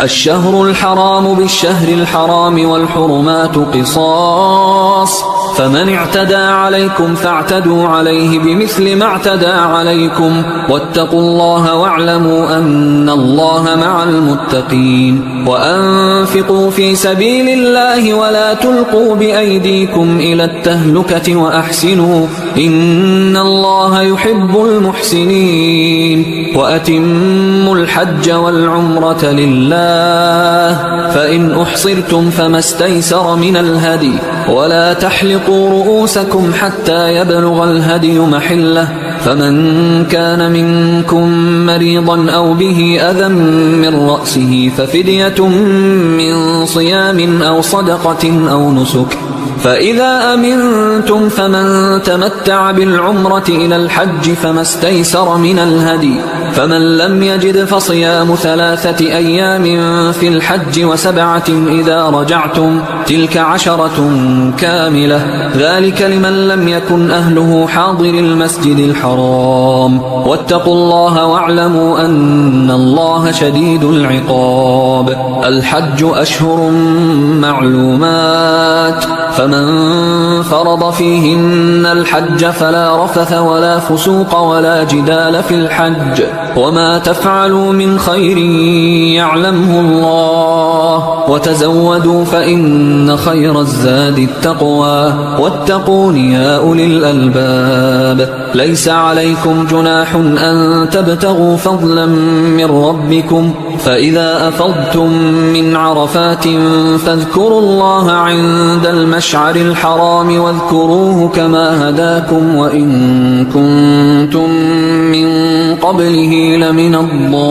الشهر الحرام بالشهر الحرام والحرمات قصاص فمن اعتدى عليكم فاعتدوا عليه بمثل ما اعتدى عليكم واتقوا الله واعلموا أن الله مع المتقين وأنفقوا في سبيل الله ولا تلقوا بأيديكم إلى التهلكة وأحسنوا إن الله يحب المحسنين وأتموا الحج والعمرة لله فإن أحصرتم فما استيسر من الهدي ولا تحلقوا رؤوسكم حتى يبلغ الهدي محله فمن كان منكم مريضا أو به أذى من رأسه ففدية من صيام أو صدقة أو نسك فإذا أمنتم فمن تمتع بالعمرة إلى الحج فما استيسر من الهدي، فمن لم يجد فصيام 3 أيام في الحج و7 إذا رجعتم، تلك 10 كاملة، ذلك لمن لم يكن أهله حاضر المسجد الحرام. واتقوا الله واعلموا أن الله شديد العقاب. الحج أشهر معلومات، فمن فرض فيهن الحج فلا رفث ولا فسوق ولا جدال في الحج، وما تفعلوا من خير يعلمه الله، وتزودوا فإن خير الزاد التقوى، واتقون يا أولي الألباب. ليس عليكم جناح أن تبتغوا فضلا من ربكم، فإذا أفضتم من عرفات فاذكروا الله عند المشعر الحرام واذكروه كما هداكم وإن كنتم من قبله لمن الضالين.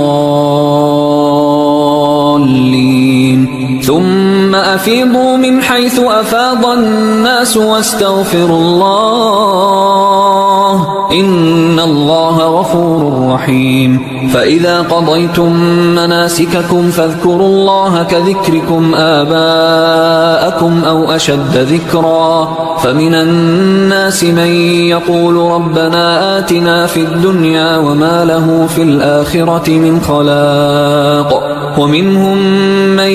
ثم أفيضوا من حيث أفاض الناس واستغفروا الله، إن الله غفور رحيم. فإذا قضيتم مناسككم فاذكروا الله كذكركم آباءكم أو أشد ذكرا. فمن الناس من يقول ربنا آتنا في الدنيا وما له في الآخرة من خلاق، ومنهم من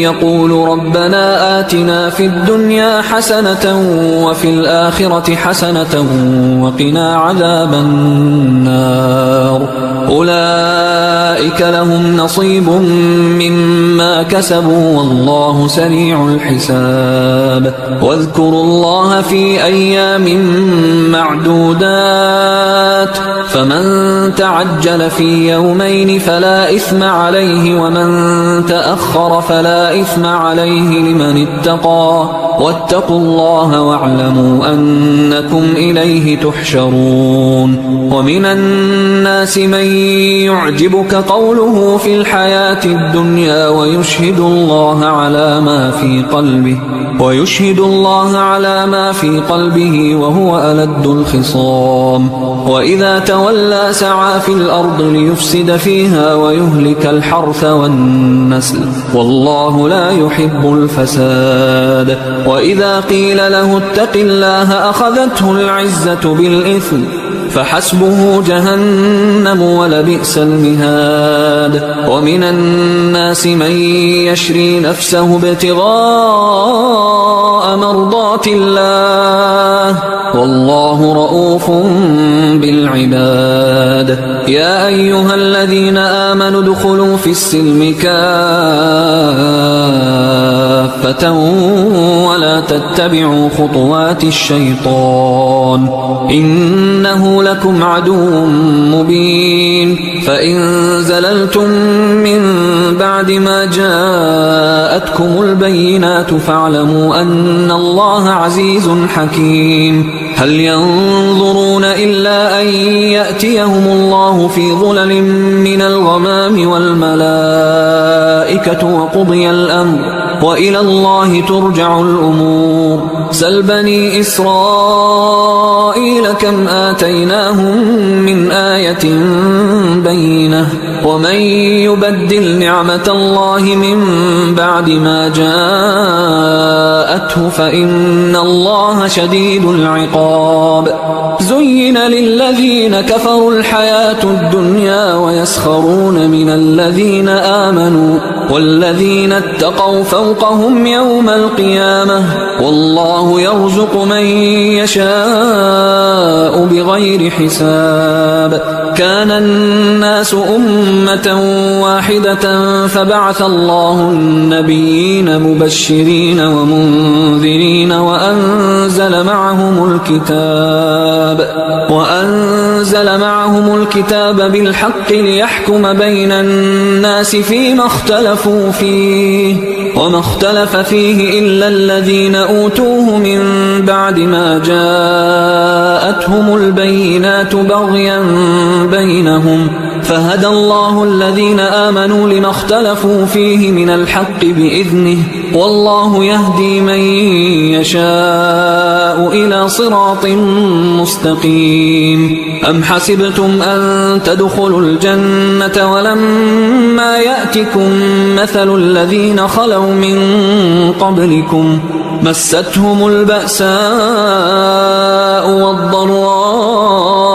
يقول ربنا آتنا في الدنيا حسنة وفي الآخرة حسنة وقنا عذاب النار. أولئك لهم نصيب مما كسبوا والله سريع الحساب. واذكروا الله في أيام معدودات، فمن تعجل في يومين فلا إثم عليه ومن تأخر فلا إثم عليه لمن اتقى. واتقوا الله واعلموا أنكم إليه تحشرون. ومن الناس من يعجبك قوله في الحياة الدنيا ويشهد الله على ما في قلبه وهو ألد الخصام. وإذا تولى سعى في الأرض ليفسد فيها ويهلك الحرث والنسل، والله لا يحب الفساد. وإذا قيل له اتق الله أخذته العزة بالإثم، فحسبه جهنم ولبئس المهاد. ومن الناس من يشري نفسه ابتغاء مرضات الله، والله رؤوف بالعباد. يا أيها الذين آمنوا ادخلوا في السلم كافة ولا تتبعوا خطوات الشيطان، إنه لكم عدو مبين. فإن زللتم من بعد ما جاءتكم البينات فاعلموا أن الله عزيز حكيم. هل ينظرون إلا أن يأتيهم الله في ظلل من الغمام والملائكة وقضي الأمر وإلى الله ترجع الأمور. سل بني إسرائيل كم آتيناهم من آية بينة، ومن يبدل نعمة الله من بعد ما جاءته فإن الله شديد العقاب. زين للذين كفروا الحياة الدنيا ويسخرون من الذين آمنوا والذين اتقوا فوقهم يوم القيامة، والله يرزق من يشاء بغير حساب. كان الناس أمة واحدة فبعث الله النبيين مبشرين ومنذرين وأنزل معهم الكتاب بالحق ليحكم بين الناس فيما اختلفوا فيه، وما اختلف فيه إلا الذين أوتوه من بعد ما جاءتهم البينات بغيا بينهم، فهدى الله الذين آمنوا لما اختلفوا فيه من الحق بإذنه والله يهدي من يشاء إلى صراط مستقيم أم حسبتم أن تدخلوا الجنة ولما يأتكم مثل الذين خلوا من قبلكم مستهم البأساء والضراء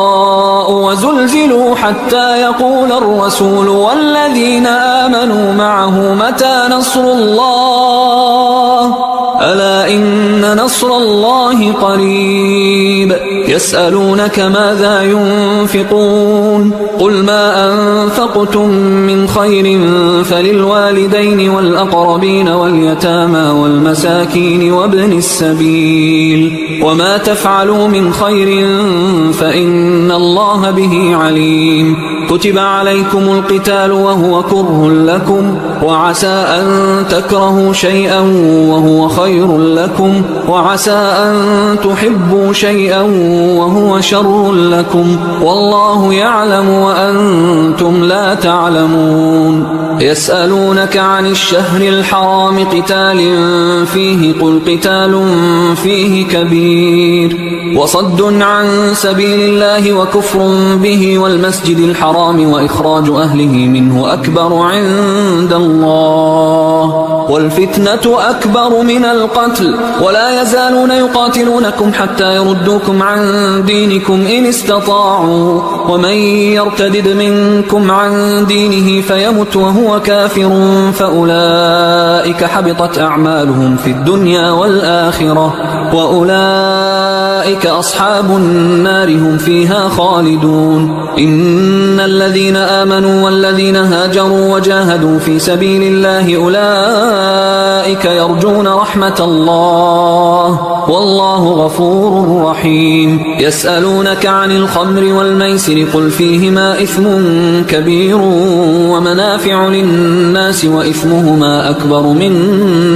وزلزلوا حتى يقول الرسول والذين آمنوا معه متى نصر الله ألا إن نصر الله قريب يسألونك ماذا ينفقون قل ما أنفقتم من خير فللوالدين والأقربين واليتامى والمساكين وابن السبيل وما تفعلوا من خير فإن الله به عليم كتب عليكم القتال وهو كره لكم وعسى أن تكرهوا شيئا وهو خير لكم وعسى أن تحبوا شيئا وهو شر لكم والله يعلم وأنتم لا تعلمون يسألونك عن الشهر الحرام قتال فيه قل قتال فيه كبير وصد عن سبيل الله وكفر به والمسجد الحرام وإخراج أهله منه أكبر عند الله والفتنة أكبر من القتل ولا يزالون يقاتلونكم حتى يردوكم عن دينكم إن استطاعوا ومن يرتدد منكم عن دينه فيمت وهو كافر فأولئك حبطت أعمالهم في الدنيا والآخرة وأولئك أصحاب النار هم فيها خالدون إن الذين آمنوا والذين هاجروا وجاهدوا في سبيل الله أولئك يرجون رحمة الله والله غفور رحيم يسألونك عن الخمر والميسر قل فيهما إثم كبير ومنافع للناس وإثمهما أكبر من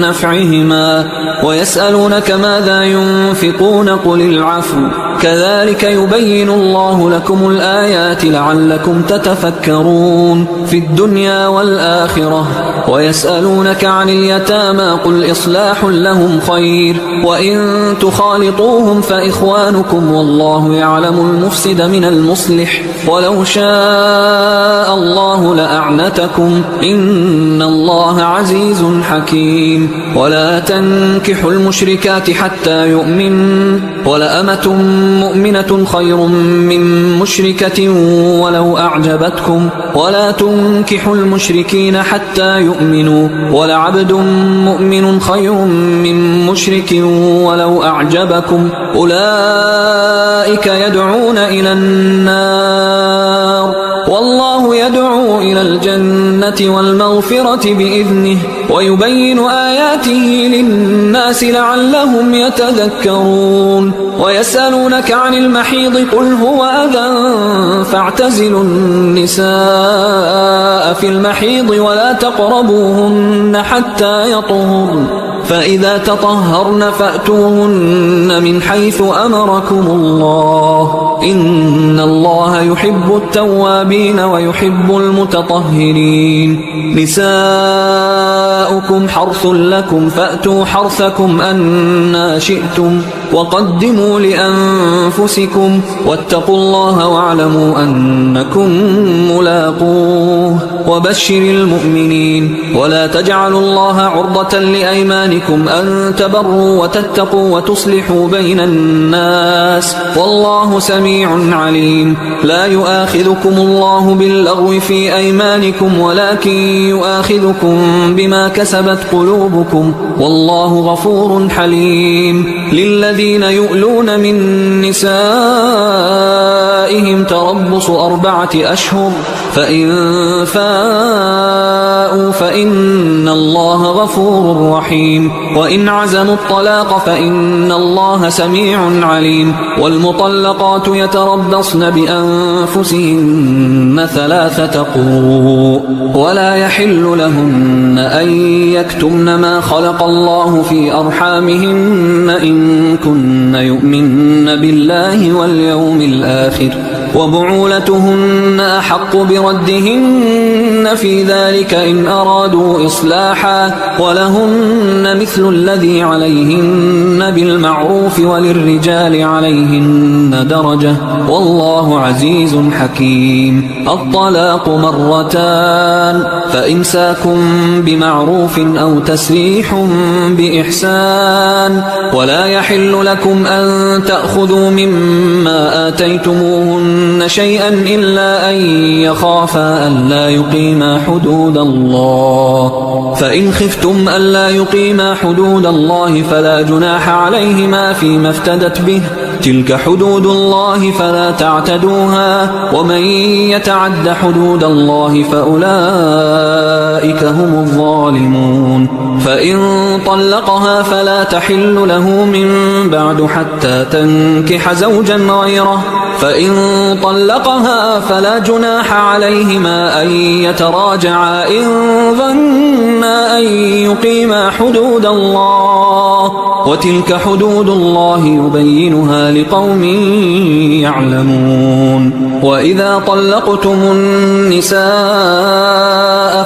نفعهما ويسألونك ماذا ينفقون قل العفو كذلك يبين الله لكم الآيات لعلكم تتفكرون في الدنيا والآخرة ويسألونك عن اليتامى قل إصلاح لهم خير وإن تخالطوهم فإخوانكم والله يعلم المفسد من المصلح ولو شاء الله لأعنتكم إن الله عزيز حكيم ولا تنكحوا المشركات حتى يؤمن ولأمة مؤمنة خير من مشركة ولو أعجبتكم ولا تنكحوا المشركين حتى يؤمنوا ولعبد مؤمن خير من مشرك ولو أعجبكم أولئك يدعون إلى النار والله يدعو إلى الجنة والمغفرة بإذنه ويبين آياته للناس لعلهم يتذكرون ويسألونك عن المحيض قل هو أذى فاعتزلوا النساء في المحيض ولا تقربوهن حتى يطهرن فإذا تطهرن فأتوهن من حيث أمركم الله إن الله يحب التوابين ويحب المتطهرين نساؤكم حرث لكم فأتوا حرثكم أنى شئتم وقدموا لأنفسكم واتقوا الله واعلموا أنكم ملاقوه وبشر المؤمنين ولا تجعلوا الله عرضة لأيمانكم أن تبروا وتتقوا وتصلحوا بين الناس والله سميع عليم لا يؤاخذكم الله باللغو في أيمانكم ولكن يؤاخذكم بما كسبت قلوبكم والله غفور حليم للذين يؤلون من نسائهم تربص 4 أشهر فإن فاءوا فإن الله غفور رحيم وإن عزموا الطلاق فإن الله سميع عليم والمطلقات يتربصن بأنفسهن 3 قروء ولا يحل لهن أن يكتمن ما خلق الله في أرحامهن إن كن يؤمن بالله واليوم الآخر وبعولتهن أحق بردهن في ذلك إن أرادوا إصلاحا ولهن مثل الذي عليهن بالمعروف وللرجال عليهن درجة والله عزيز حكيم. الطلاق مرتان فإمساك بمعروف أو تسريح بإحسان ولا يحل لكم أن تأخذوا مما آتيتموهن شيئا إلا أن يخافا ألا يقيما حدود الله فإن خفتم ألا يقيما حدود الله فلا جناح عليهما فيما افتدت به تلك حدود الله فلا تعتدوها ومن يتعد حدود الله فأولئك هم الظالمون. فإن طلقها فلا تحل له من بعد حتى تنكح زوجا غيره فإن طلقها فلا جناح عليهما أن يتراجعا إن ظنا أن يقيما حدود الله وتلك حدود الله يبينها لقوم يعلمون. وإذا طلقتم النساء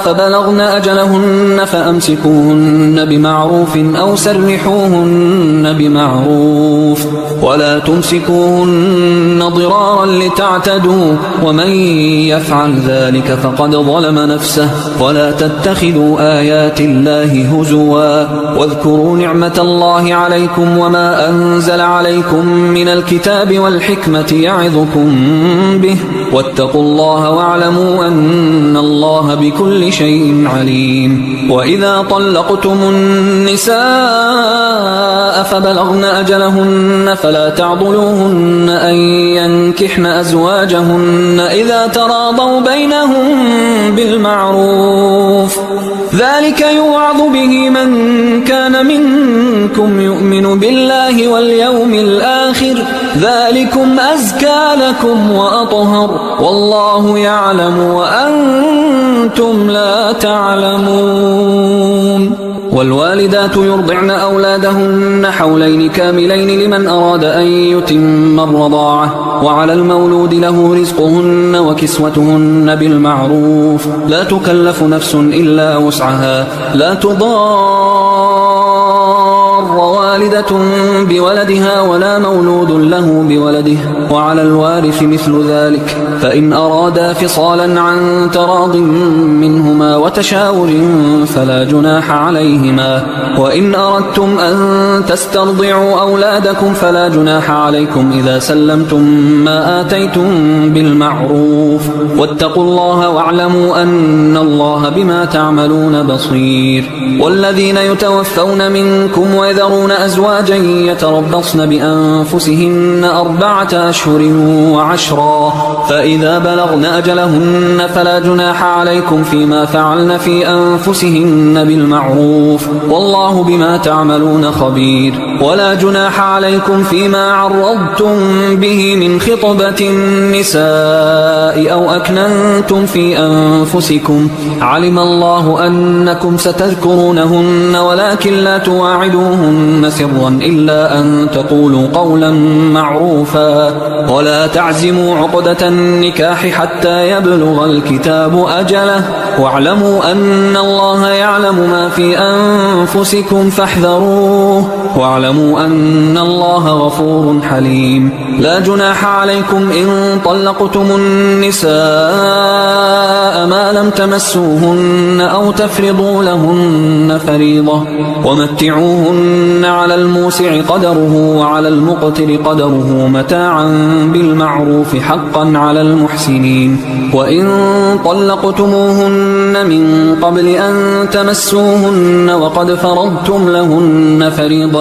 فبلغن أجلهن فأمسكوهن بمعروف أو سرحوهن بمعروف ولا تمسكوهن ضرارا لتعتدوا ومن يفعل ذلك فقد ظلم نفسه ولا تتخذوا آيات الله هزوا واذكروا نعمة الله عليكم وما أنزل عليكم من الكتاب والحكمة يعظكم به واتقوا الله واعلموا أن الله بكل شيء عليم. وإذا طلقتم النساء فبلغن أجلهن فلا تعضلوهن أن ينكحن أزواجهن إذا تراضوا بينهم بالمعروف ذلك يوعظ به من كان منكم يؤمن بالله واليوم الآخر ذلكم أزكى لكم وأطهر والله يعلم وأنتم لا تعلمون. والوالدات يرضعن أولادهن حولين كاملين لمن أراد أن يتم الرضاعة وعلى المولود له رزقهن وكسوتهن بالمعروف لا تكلف نفس إلا وسعها لا تضار والدة بولدها ولا مولود له بولده وعلى الوارث مثل ذلك فإن أرادا فصالا عن تراض منهما وتشاور فلا جناح عليهما. وإن أردتم أن تسترضعوا أولادكم فلا جناح عليكم إذا سلمتم ما آتيتم بالمعروف واتقوا الله واعلموا أن الله بما تعملون بصير. والذين يتوفون منكم ويذرون أزواجا يتربصن بأنفسهن 4 أشهر وعشرا فإذا بلغن أجلهن فلا جناح عليكم فيما فعلن في أنفسهن بالمعروف والله بما تعملون خبير. ولا جناح عليكم فيما عرضتم به من خطبة النساء أو أكننتم في أنفسكم علم الله أنكم ستذكرونهن ولكن لا تواعدوهن سرا إلا أن تقولوا قولا معروفا ولا تعزموا عقدة النكاح حتى يبلغ الكتاب أجله واعلموا أن الله يعلم ما في أنفسكم فاحذروه واعلموا أن الله غفور حليم. لا جناح عليكم إن طلقتم النساء ما لم تمسوهن أو تفرضوا لهن فريضة ومتعوهن على الموسع قدره وعلى المقتر قدره متاعا بالمعروف حقا على المحسنين. وإن طلقتموهن من قبل أن تمسوهن وقد فرضتم لهن فريضة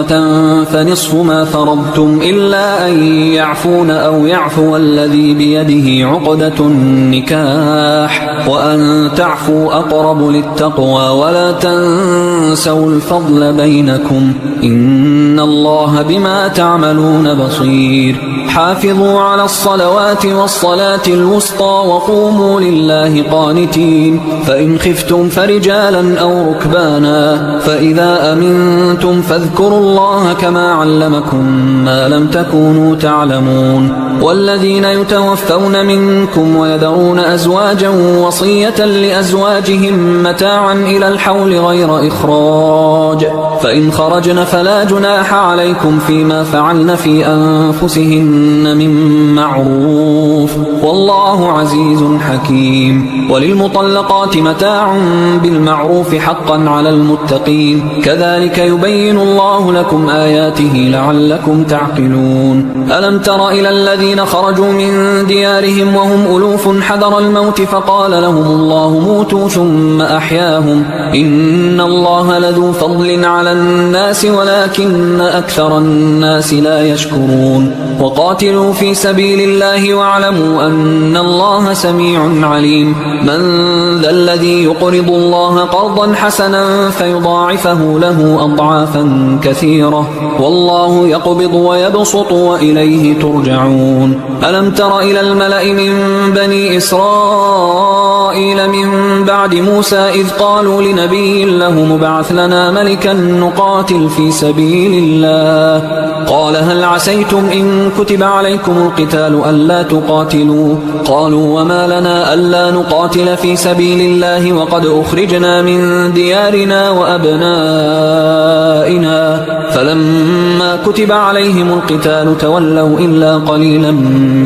فنصف ما فرضتم إلا أن يعفون أو يعفو الذي بيده عقدة النكاح وأن تعفوا أقرب للتقوى ولا تنسوا الفضل بينكم إن الله بما تعملون بصير. حافظوا على الصلوات والصلاة الوسطى وقوموا لله قانتين فإن خفتم فرجالا أو ركبانا فإذا أمنتم فاذكروا الله كما علمكم ما لم تكونوا تعلمون والذين يتوفون منكم ويذرون أزواجا وصية لأزواجهم متاعا إلى الحول غير إخراج فإن خرجن فلا جناح عليكم فيما فعلن في أنفسهن من معروف والله عزيز حكيم وللمطلقات متاع بالمعروف حقا على المتقين كذلك يبين الله لكم آياته لعلكم تعقلون ألم تر إلى الذين خرجوا من ديارهم وهم ألوف حذر الموت فقال لهم الله موتوا ثم أحياهم إن الله لذو فضل على الناس ولكن أكثر الناس لا يشكرون وقاتلوا في سبيل الله واعلموا أن الله سميع عليم من ذا الذي يقرض الله قرضا حسنا فيضاعفه له أضعافا كثيرة والله يقبض ويبسط وإليه ترجعون ألم تر إلى الملأ من بني إسرائيل من بعد موسى إذ قالوا لنبي له مبعث لنا ملكا نقاتل في سبيل الله قال هل عسيتم إن كتب عليكم القتال ألا تقاتلوا قالوا وما لنا ألا نقاتل في سبيل الله وقد أخرجنا من ديارنا وأبنائنا فلما كتب عليهم القتال تولوا إلا قليلا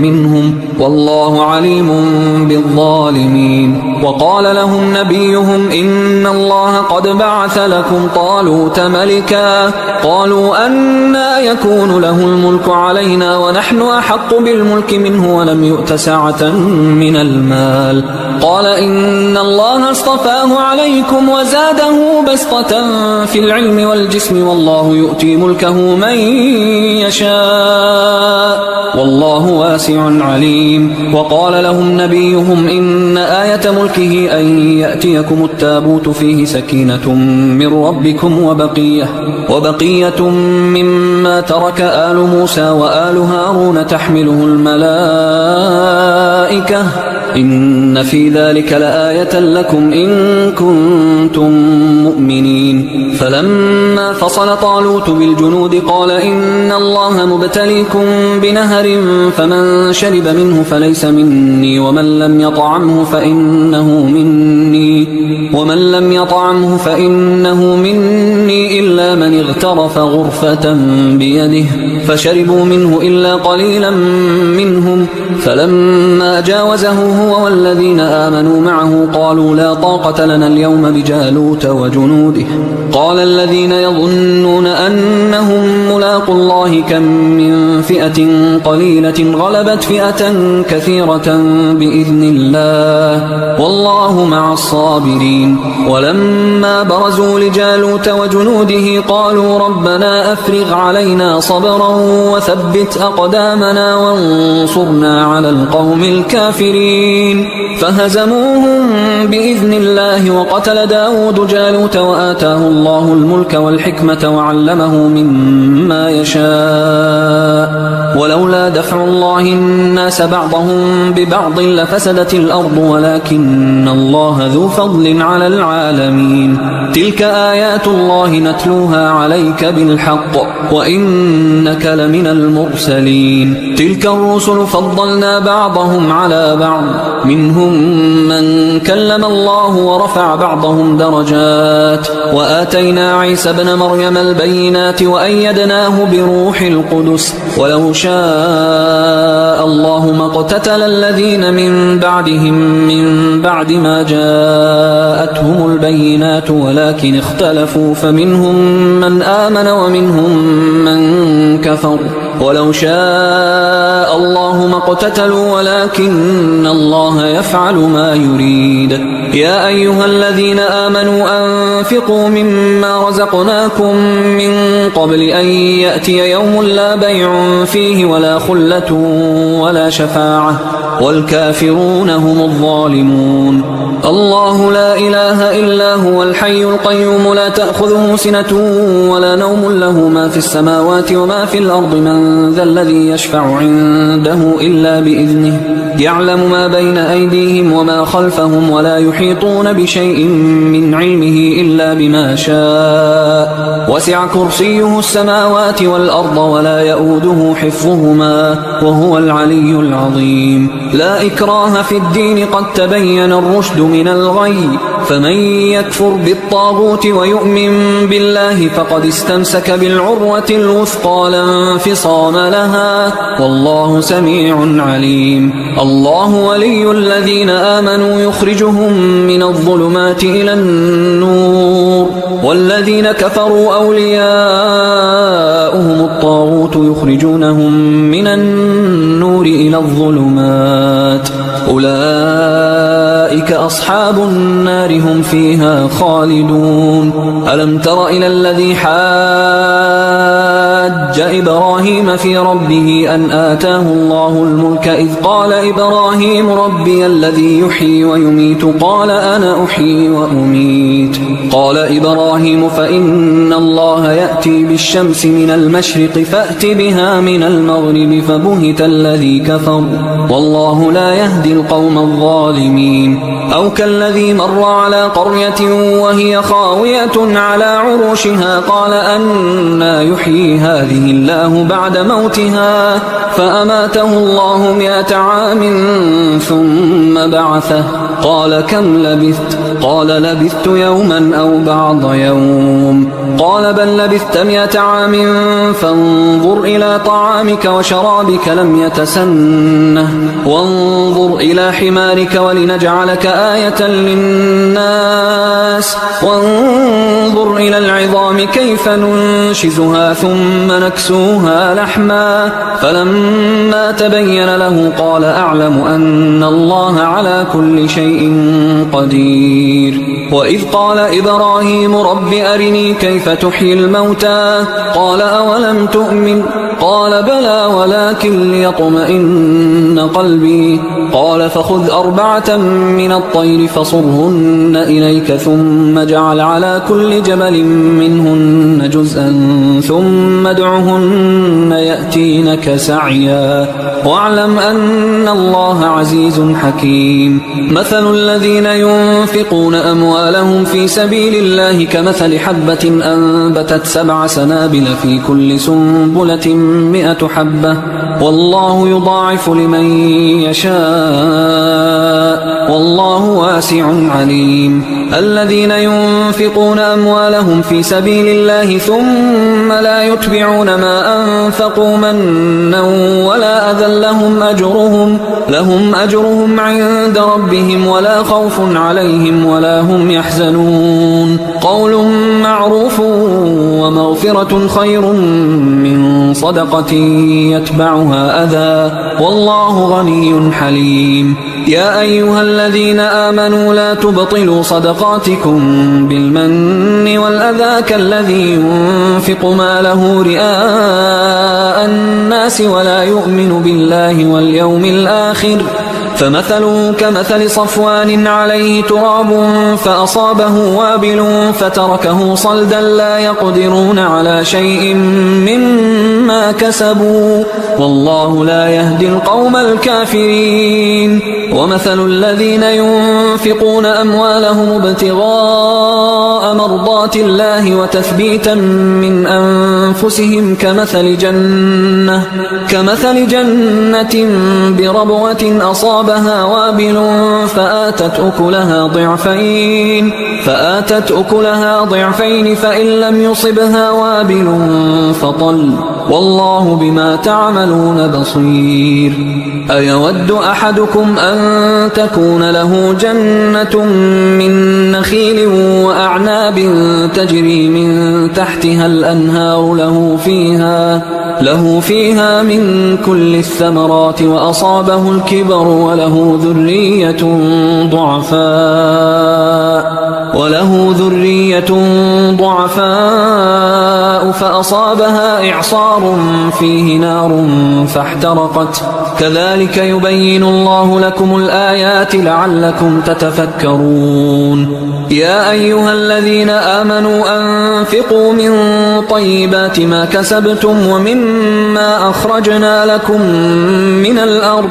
منهم والله عليم بالظالمين وقال لهم نبيهم إن الله قد بعث لكم طالوت ملكا قالوا أنى يكون له الملك علينا ونحن أحق بالملك منه ولم يؤت سعة من المال قال إن الله اصطفاه عليكم وزاده بسطة في العلم والجسم والله يؤتي ملكه من يشاء والله واسع عليم وقال لهم نبيهم إن آية ملكه أن يأتيكم التابوت فيه سكينة من ربكم وبقية مما ترك آل موسى وآل هارون تحمله الملائكة إن في ذلك لآية لكم إن كنتم مؤمنين فلما فصل طالوت بالجنود قال إن الله مبتليكم بنهر فمن شرب منه فليس مني ومن لم يطعمه فإنه مني إلا من اغترف غرفة بيده فشربوا منه إلا قليلا منهم فلما جاوزه هو والذين آمنوا معه قالوا لا طاقة لنا اليوم بجالوت وجنوده قال الذين يظنون أنهم ملاقوا الله كم من فئة قليلة غلبت فئة كثيرة بإذن الله والله مع الصابرين ولما برزوا لجالوت وجنوده قالوا ربنا أفرغ علينا صبرا وثبت أقدامنا وانصرنا على القوم الكافرين فهزموهم بإذن الله وقتل داود جالوت وآتاه الله الملك والحكمة وعلمه مما يشاء ولولا دفع الله الناس بعضهم ببعض لفسدت الأرض ولكن الله ذو فضل على العالمين تلك آيات الله نتلوها عليك بالحق وإنك لمن المرسلين تلك الرسل فضلنا بعضهم على بعض منهم من كلم الله ورفع بعضهم درجات وآتينا عيسى ابن مريم البينات وأيدناه بروح القدس ولو شاء الله ما اقتتل الذين من بعدهم من بعد ما جاءتهم البينات ولكن اختلفوا فمنهم من آمن ومنهم من كفر ولو شاء الله ما اقتتلوا ولكن الله يفعل ما يريد يا أيها الذين آمنوا أنفقوا مما رزقناكم من قبل أن يأتي يوم لا بيع فيه ولا خلة ولا شفاعة والكافرون هم الظالمون الله لا إله إلا هو الحي القيوم لا تأخذه سنة ولا نوم له ما في السماوات وما في الأرض من ذا الذي يشفع عنده إلا بإذنه يعلم ما بين أيديهم وما خلفهم ولا يحيطون بشيء من علمه إلا بما شاء وسع كرسيه السماوات والأرض ولا يؤوده حفظهما وهو العلي العظيم لا إكراه في الدين قد تبين الرشد من الغي فمن يكفر بالطاغوت ويؤمن بالله فقد استمسك بالعروة الوثقى لا انفصام لها والله سميع عليم الله ولي الذين آمنوا يخرجهم من الظلمات إلى النور والذين كفروا أولياؤهم الطاغوت يخرجونهم من النور إلى الظلمات أولئك أصحاب النار هم فيها خالدون ألم تر إلى الذي حاج إبراهيم في ربه أن آتاه الله الملك إذ قال إبراهيم ربي الذي يحيي ويميت قال أنا أحيي وأميت قال إبراهيم فإن الله يأتي بالشمس من المشرق فأت بها من المغرب فبهت الذي كفر والله لا يهدي القوم الظالمين أو كالذي مر على قرية وهي خاوية على عروشها قال أنى يحيي هذه الله بعد موتها فأماته الله 100 عام ثم بعثه قال كم لبثت قال لبثت يوما أو بعض يوم قال بل لبثت 100 عام فانظر إلى طعامك وشرابك لم يتسنه وانظر إلى حمارك ولنجعلك آية للناس وانظر إلى العظام كيف ننشزها ثم نكسوها لحما فلما تبين له قال أعلم أن الله على كل شيء قدير وإذ قال إبراهيم رب أرني كيف تحيي الموتى قال أولم تؤمن قال بلى ولكن ليطمئن قلبي قال فخذ 4 من الطير فصرهن إليك ثم اجعل على كل جبل منهن جزءا ثم ادعهن يأتينك سعيا واعلم أن الله عزيز حكيم مثل الذين ينفقون أموالهم في سبيل الله كمثل حبة أنبتت 7 سنابل في كل سنبلة 100 حبة والله يضاعف لمن يشاء والله واسع عليم الذين ينفقون أموالهم في سبيل الله ثم لا يتبعون ما أنفقوا منا ولا أذى لهم أجرهم عند ربهم ولا خوف عليهم ولا هم يحزنون قول معروف ومغفرة خير من صدقة يتبعها أذى والله غني حليم يا أيها الذين آمنوا لا تبطلوا صدقاتكم بالمن والأذى كالذي ينفق ماله رئاء الناس ولا يؤمن بالله واليوم الآخر فمثله كمثل صفوان عليه تراب فأصابه وابل فتركه صلدا لا يقدرون على شيء مما كسبوا والله لا يهدي القوم الكافرين ومثل الذين ينفقون أموالهم ابتغاء مرضات الله وتثبيتا من أنفسهم كمثل جنة بربوة أصابها وابل فآتت أكلها ضعفين فإن لم يصبها وابل فطل والله بما تعملون بصير أيود أحدكم أن تكون له جنة من نخيل وأعناب تجري من تحتها الأنهار له فيها من كل الثمرات وأصابه الكبر وله ذرية ضعفاء فأصابها إعصار فيه نار فاحترقت كذلك يبين الله لكم الآيات لعلكم تتفكرون. يا أيها الذين آمنوا أنفقوا من طيبات ما كسبتم ومما أخرجنا لكم من الأرض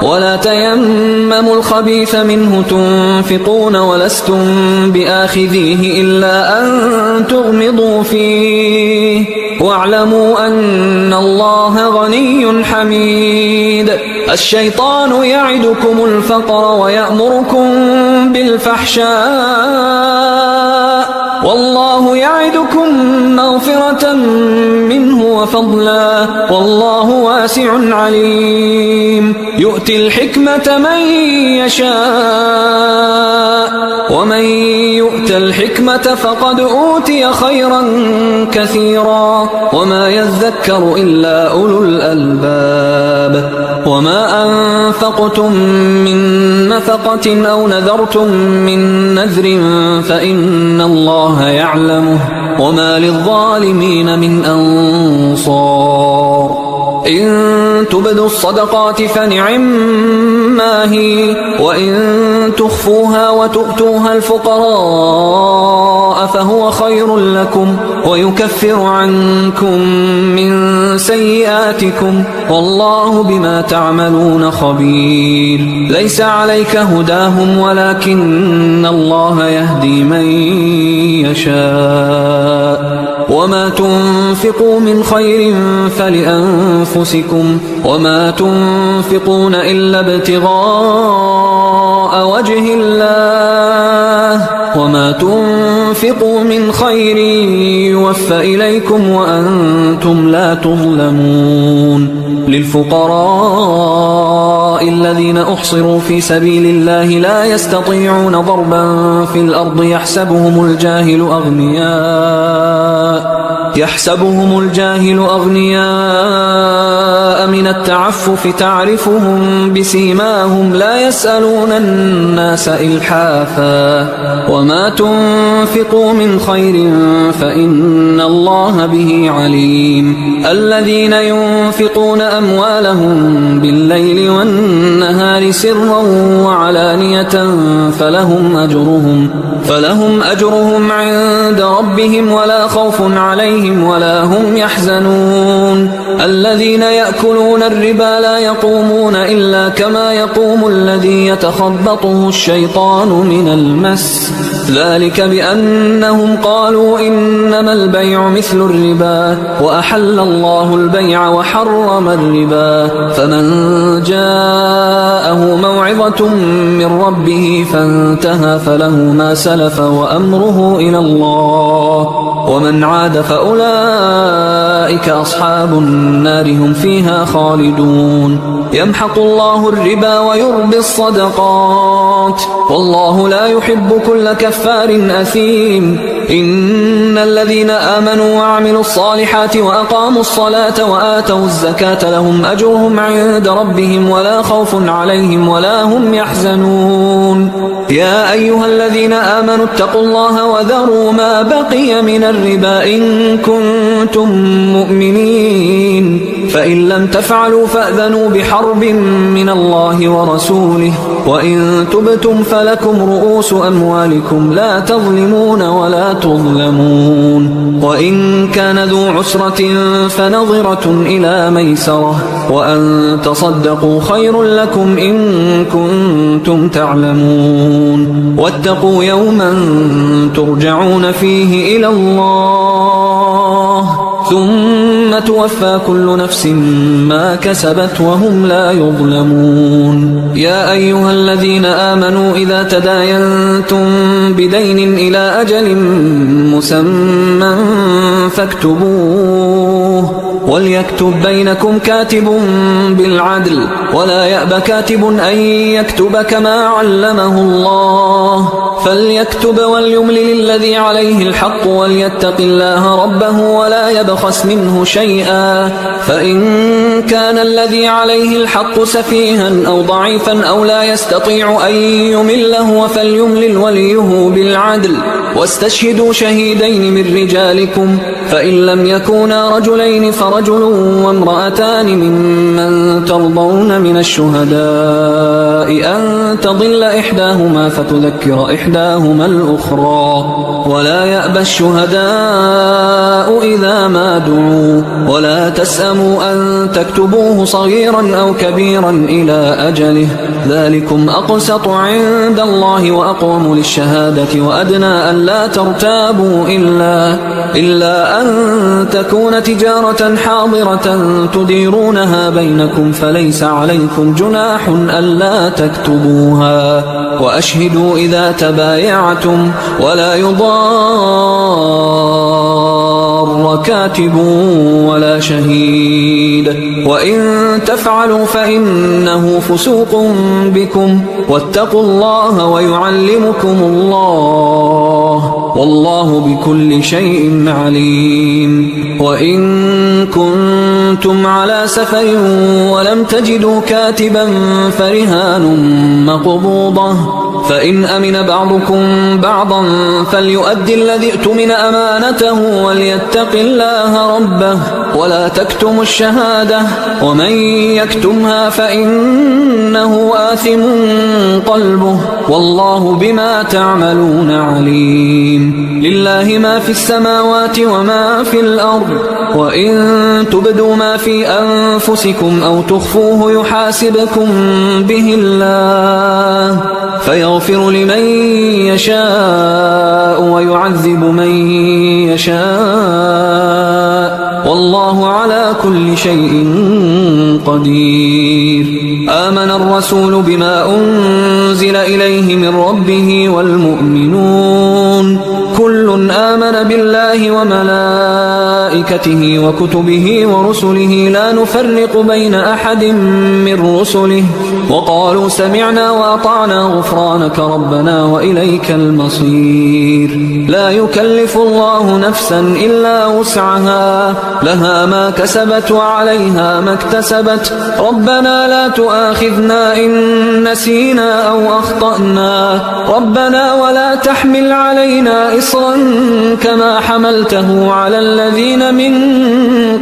ولا تيمموا الخبيث منه تنفقون ولستم بآخذيه إلا أن تغمضوا فيه واعلموا أن الله غني حميد. الشيطان يعدكم الفقر ويأمركم بالفحشاء والله يعدكم مغفرة منه وفضلا والله واسع عليم. يؤتي الحكمة من يشاء ومن يؤت الحكمة فقد أوتي خيرا كثيرا وما يذكر إلا أولو الألباب. وما أنفقتم من نفقة أو نذرتم من نذر فإن الله يعلمه وما للظالمين من أنصار. إن تبدوا الصدقات فنعما هي وإن تخفوها وتؤتوها الفقراء فهو خير لكم ويكفر عنكم من سيئاتكم والله بما تعملون خبير. ليس عليك هداهم ولكن الله يهدي من يشاء وما تنفقوا من خير فلأنفسكم وما تنفقون إلا ابتغاء وجه الله وما تنفقوا من خير يوفى إليكم وأنتم لا تظلمون. للفقراء الذين أحصروا في سبيل الله لا يستطيعون ضربا في الأرض يحسبهم الجاهل أغنياء من التعفف تعرفهم بسيماهم لا يسألون الناس إلحافا وما تنفقوا من خير فإن الله به عليم. الذين ينفقون أموالهم بالليل والنهار سرا وعلانية فلهم أجرهم عند ربهم ولا خوف عليهم ولا هم يحزنون. الذين يأكلون الربا لا يقومون إلا كما يقوم الذي يتخبطه الشيطان من المس ذلك بأنهم قالوا إنما البيع مثل الربا وأحل الله البيع وحرم الربا. فمن جاءه موعظة من ربه فانتهى فله ما سلف وأمره إلى الله ومن عاد فأولئك أصحاب النار هم فيها خالدون. يمحق الله الربا ويربي الصدقات والله لا يحب كل كفار أثيم. إن الذين آمنوا وعملوا الصالحات وأقاموا الصلاة وآتوا الزكاة لهم أجرهم عند ربهم ولا خوف عليهم ولا هم يحزنون. يا أيها الذين آمنوا اتقوا الله وذروا ما بقي من الربا إن كنتم مؤمنين فإن لم تفعلوا فأذنوا بحرب من الله ورسوله وإن تبتم فلكم رؤوس أموالكم لا تظلمون ولا تظلمون. وإن كان ذو عسرة فنظرة إلى ميسرة وأن تصدقوا خير لكم إن كنتم تعلمون. واتقوا يوما ترجعون فيه إلى الله ثم توفى كل نفس ما كسبت وهم لا يظلمون. يا أيها الذين آمنوا إذا تداينتم بدين إلى أجل مسمى فاكتبوه وليكتب بينكم كاتب بالعدل ولا يأب كاتب أن يكتب كما علمه الله فليكتب وليملل الذي عليه الحق وليتق الله ربه ولا يبخس منه شيئا فإن كان الذي عليه الحق سفيها أو ضعيفا أو لا يستطيع أن يمله فليملل وليه بالعدل واستشهدوا شهيدين من رجالكم فإن لم يكونا رجلين فرجل وامرأتان ممن ترضون من الشهداء أن تضل إحداهما فتذكر إحداهما الأخرى ولا يأبى الشهداء إذا ما دعوا ولا تسأموا أن تكتبوه صغيرا أو كبيرا إلى أجله ذلكم أقسط عند الله وأقوم للشهادة وأدنى أن لا ترتابوا إلا أن تكون تجارة حاضرة تديرونها بينكم فليس عليكم جناح ألا تكتبوها وأشهدوا إذا تبايعتم ولا يضار كاتب ولا شهيد وإن تفعلوا فإنه فسوق بكم واتقوا الله ويعلمكم الله والله بكل شيء عليم وإن كنتم على سفر ولم تجدوا كاتبا فرهان مقبوضة فإن أمن بعضكم بعضا فليؤدي الذي اؤتمن أمانته وليتق الله ربه ولا تكتموا الشهادة ومن يكتمها فإنه آثم قلبه والله بما تعملون عليم لله ما في السماوات وما في الأرض وإن تبدوا ما في أنفسكم أو تخفوه يحاسبكم به الله فيغفر لمن يشاء ويعذب من يشاء والله على كل شيء قدير آمن الرسول بما أنزل إليه من ربه والمؤمنون كل آمن بالله وملائكته وكتبه ورسله لا نفرق بين أحد من رسله وقالوا سمعنا وأطعنا غفرانك ربنا وإليك المصير لا يكلف الله نفسا إلا وسعها لها ما كسبت وعليها ما اكتسبت ربنا لا تؤاخذنا إن نسينا أو أخطأنا ربنا ولا تحمل علينا إصرا كما حملته على الذين من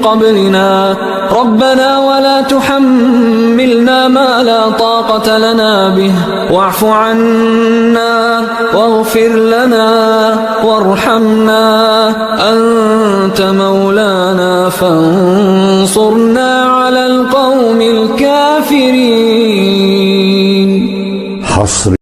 قبلنا ربنا ولا تحملنا ما لا طاقة لنا به واعف عنا واغفر لنا وارحمنا أنت مولانا فانصرنا على القوم الكافرين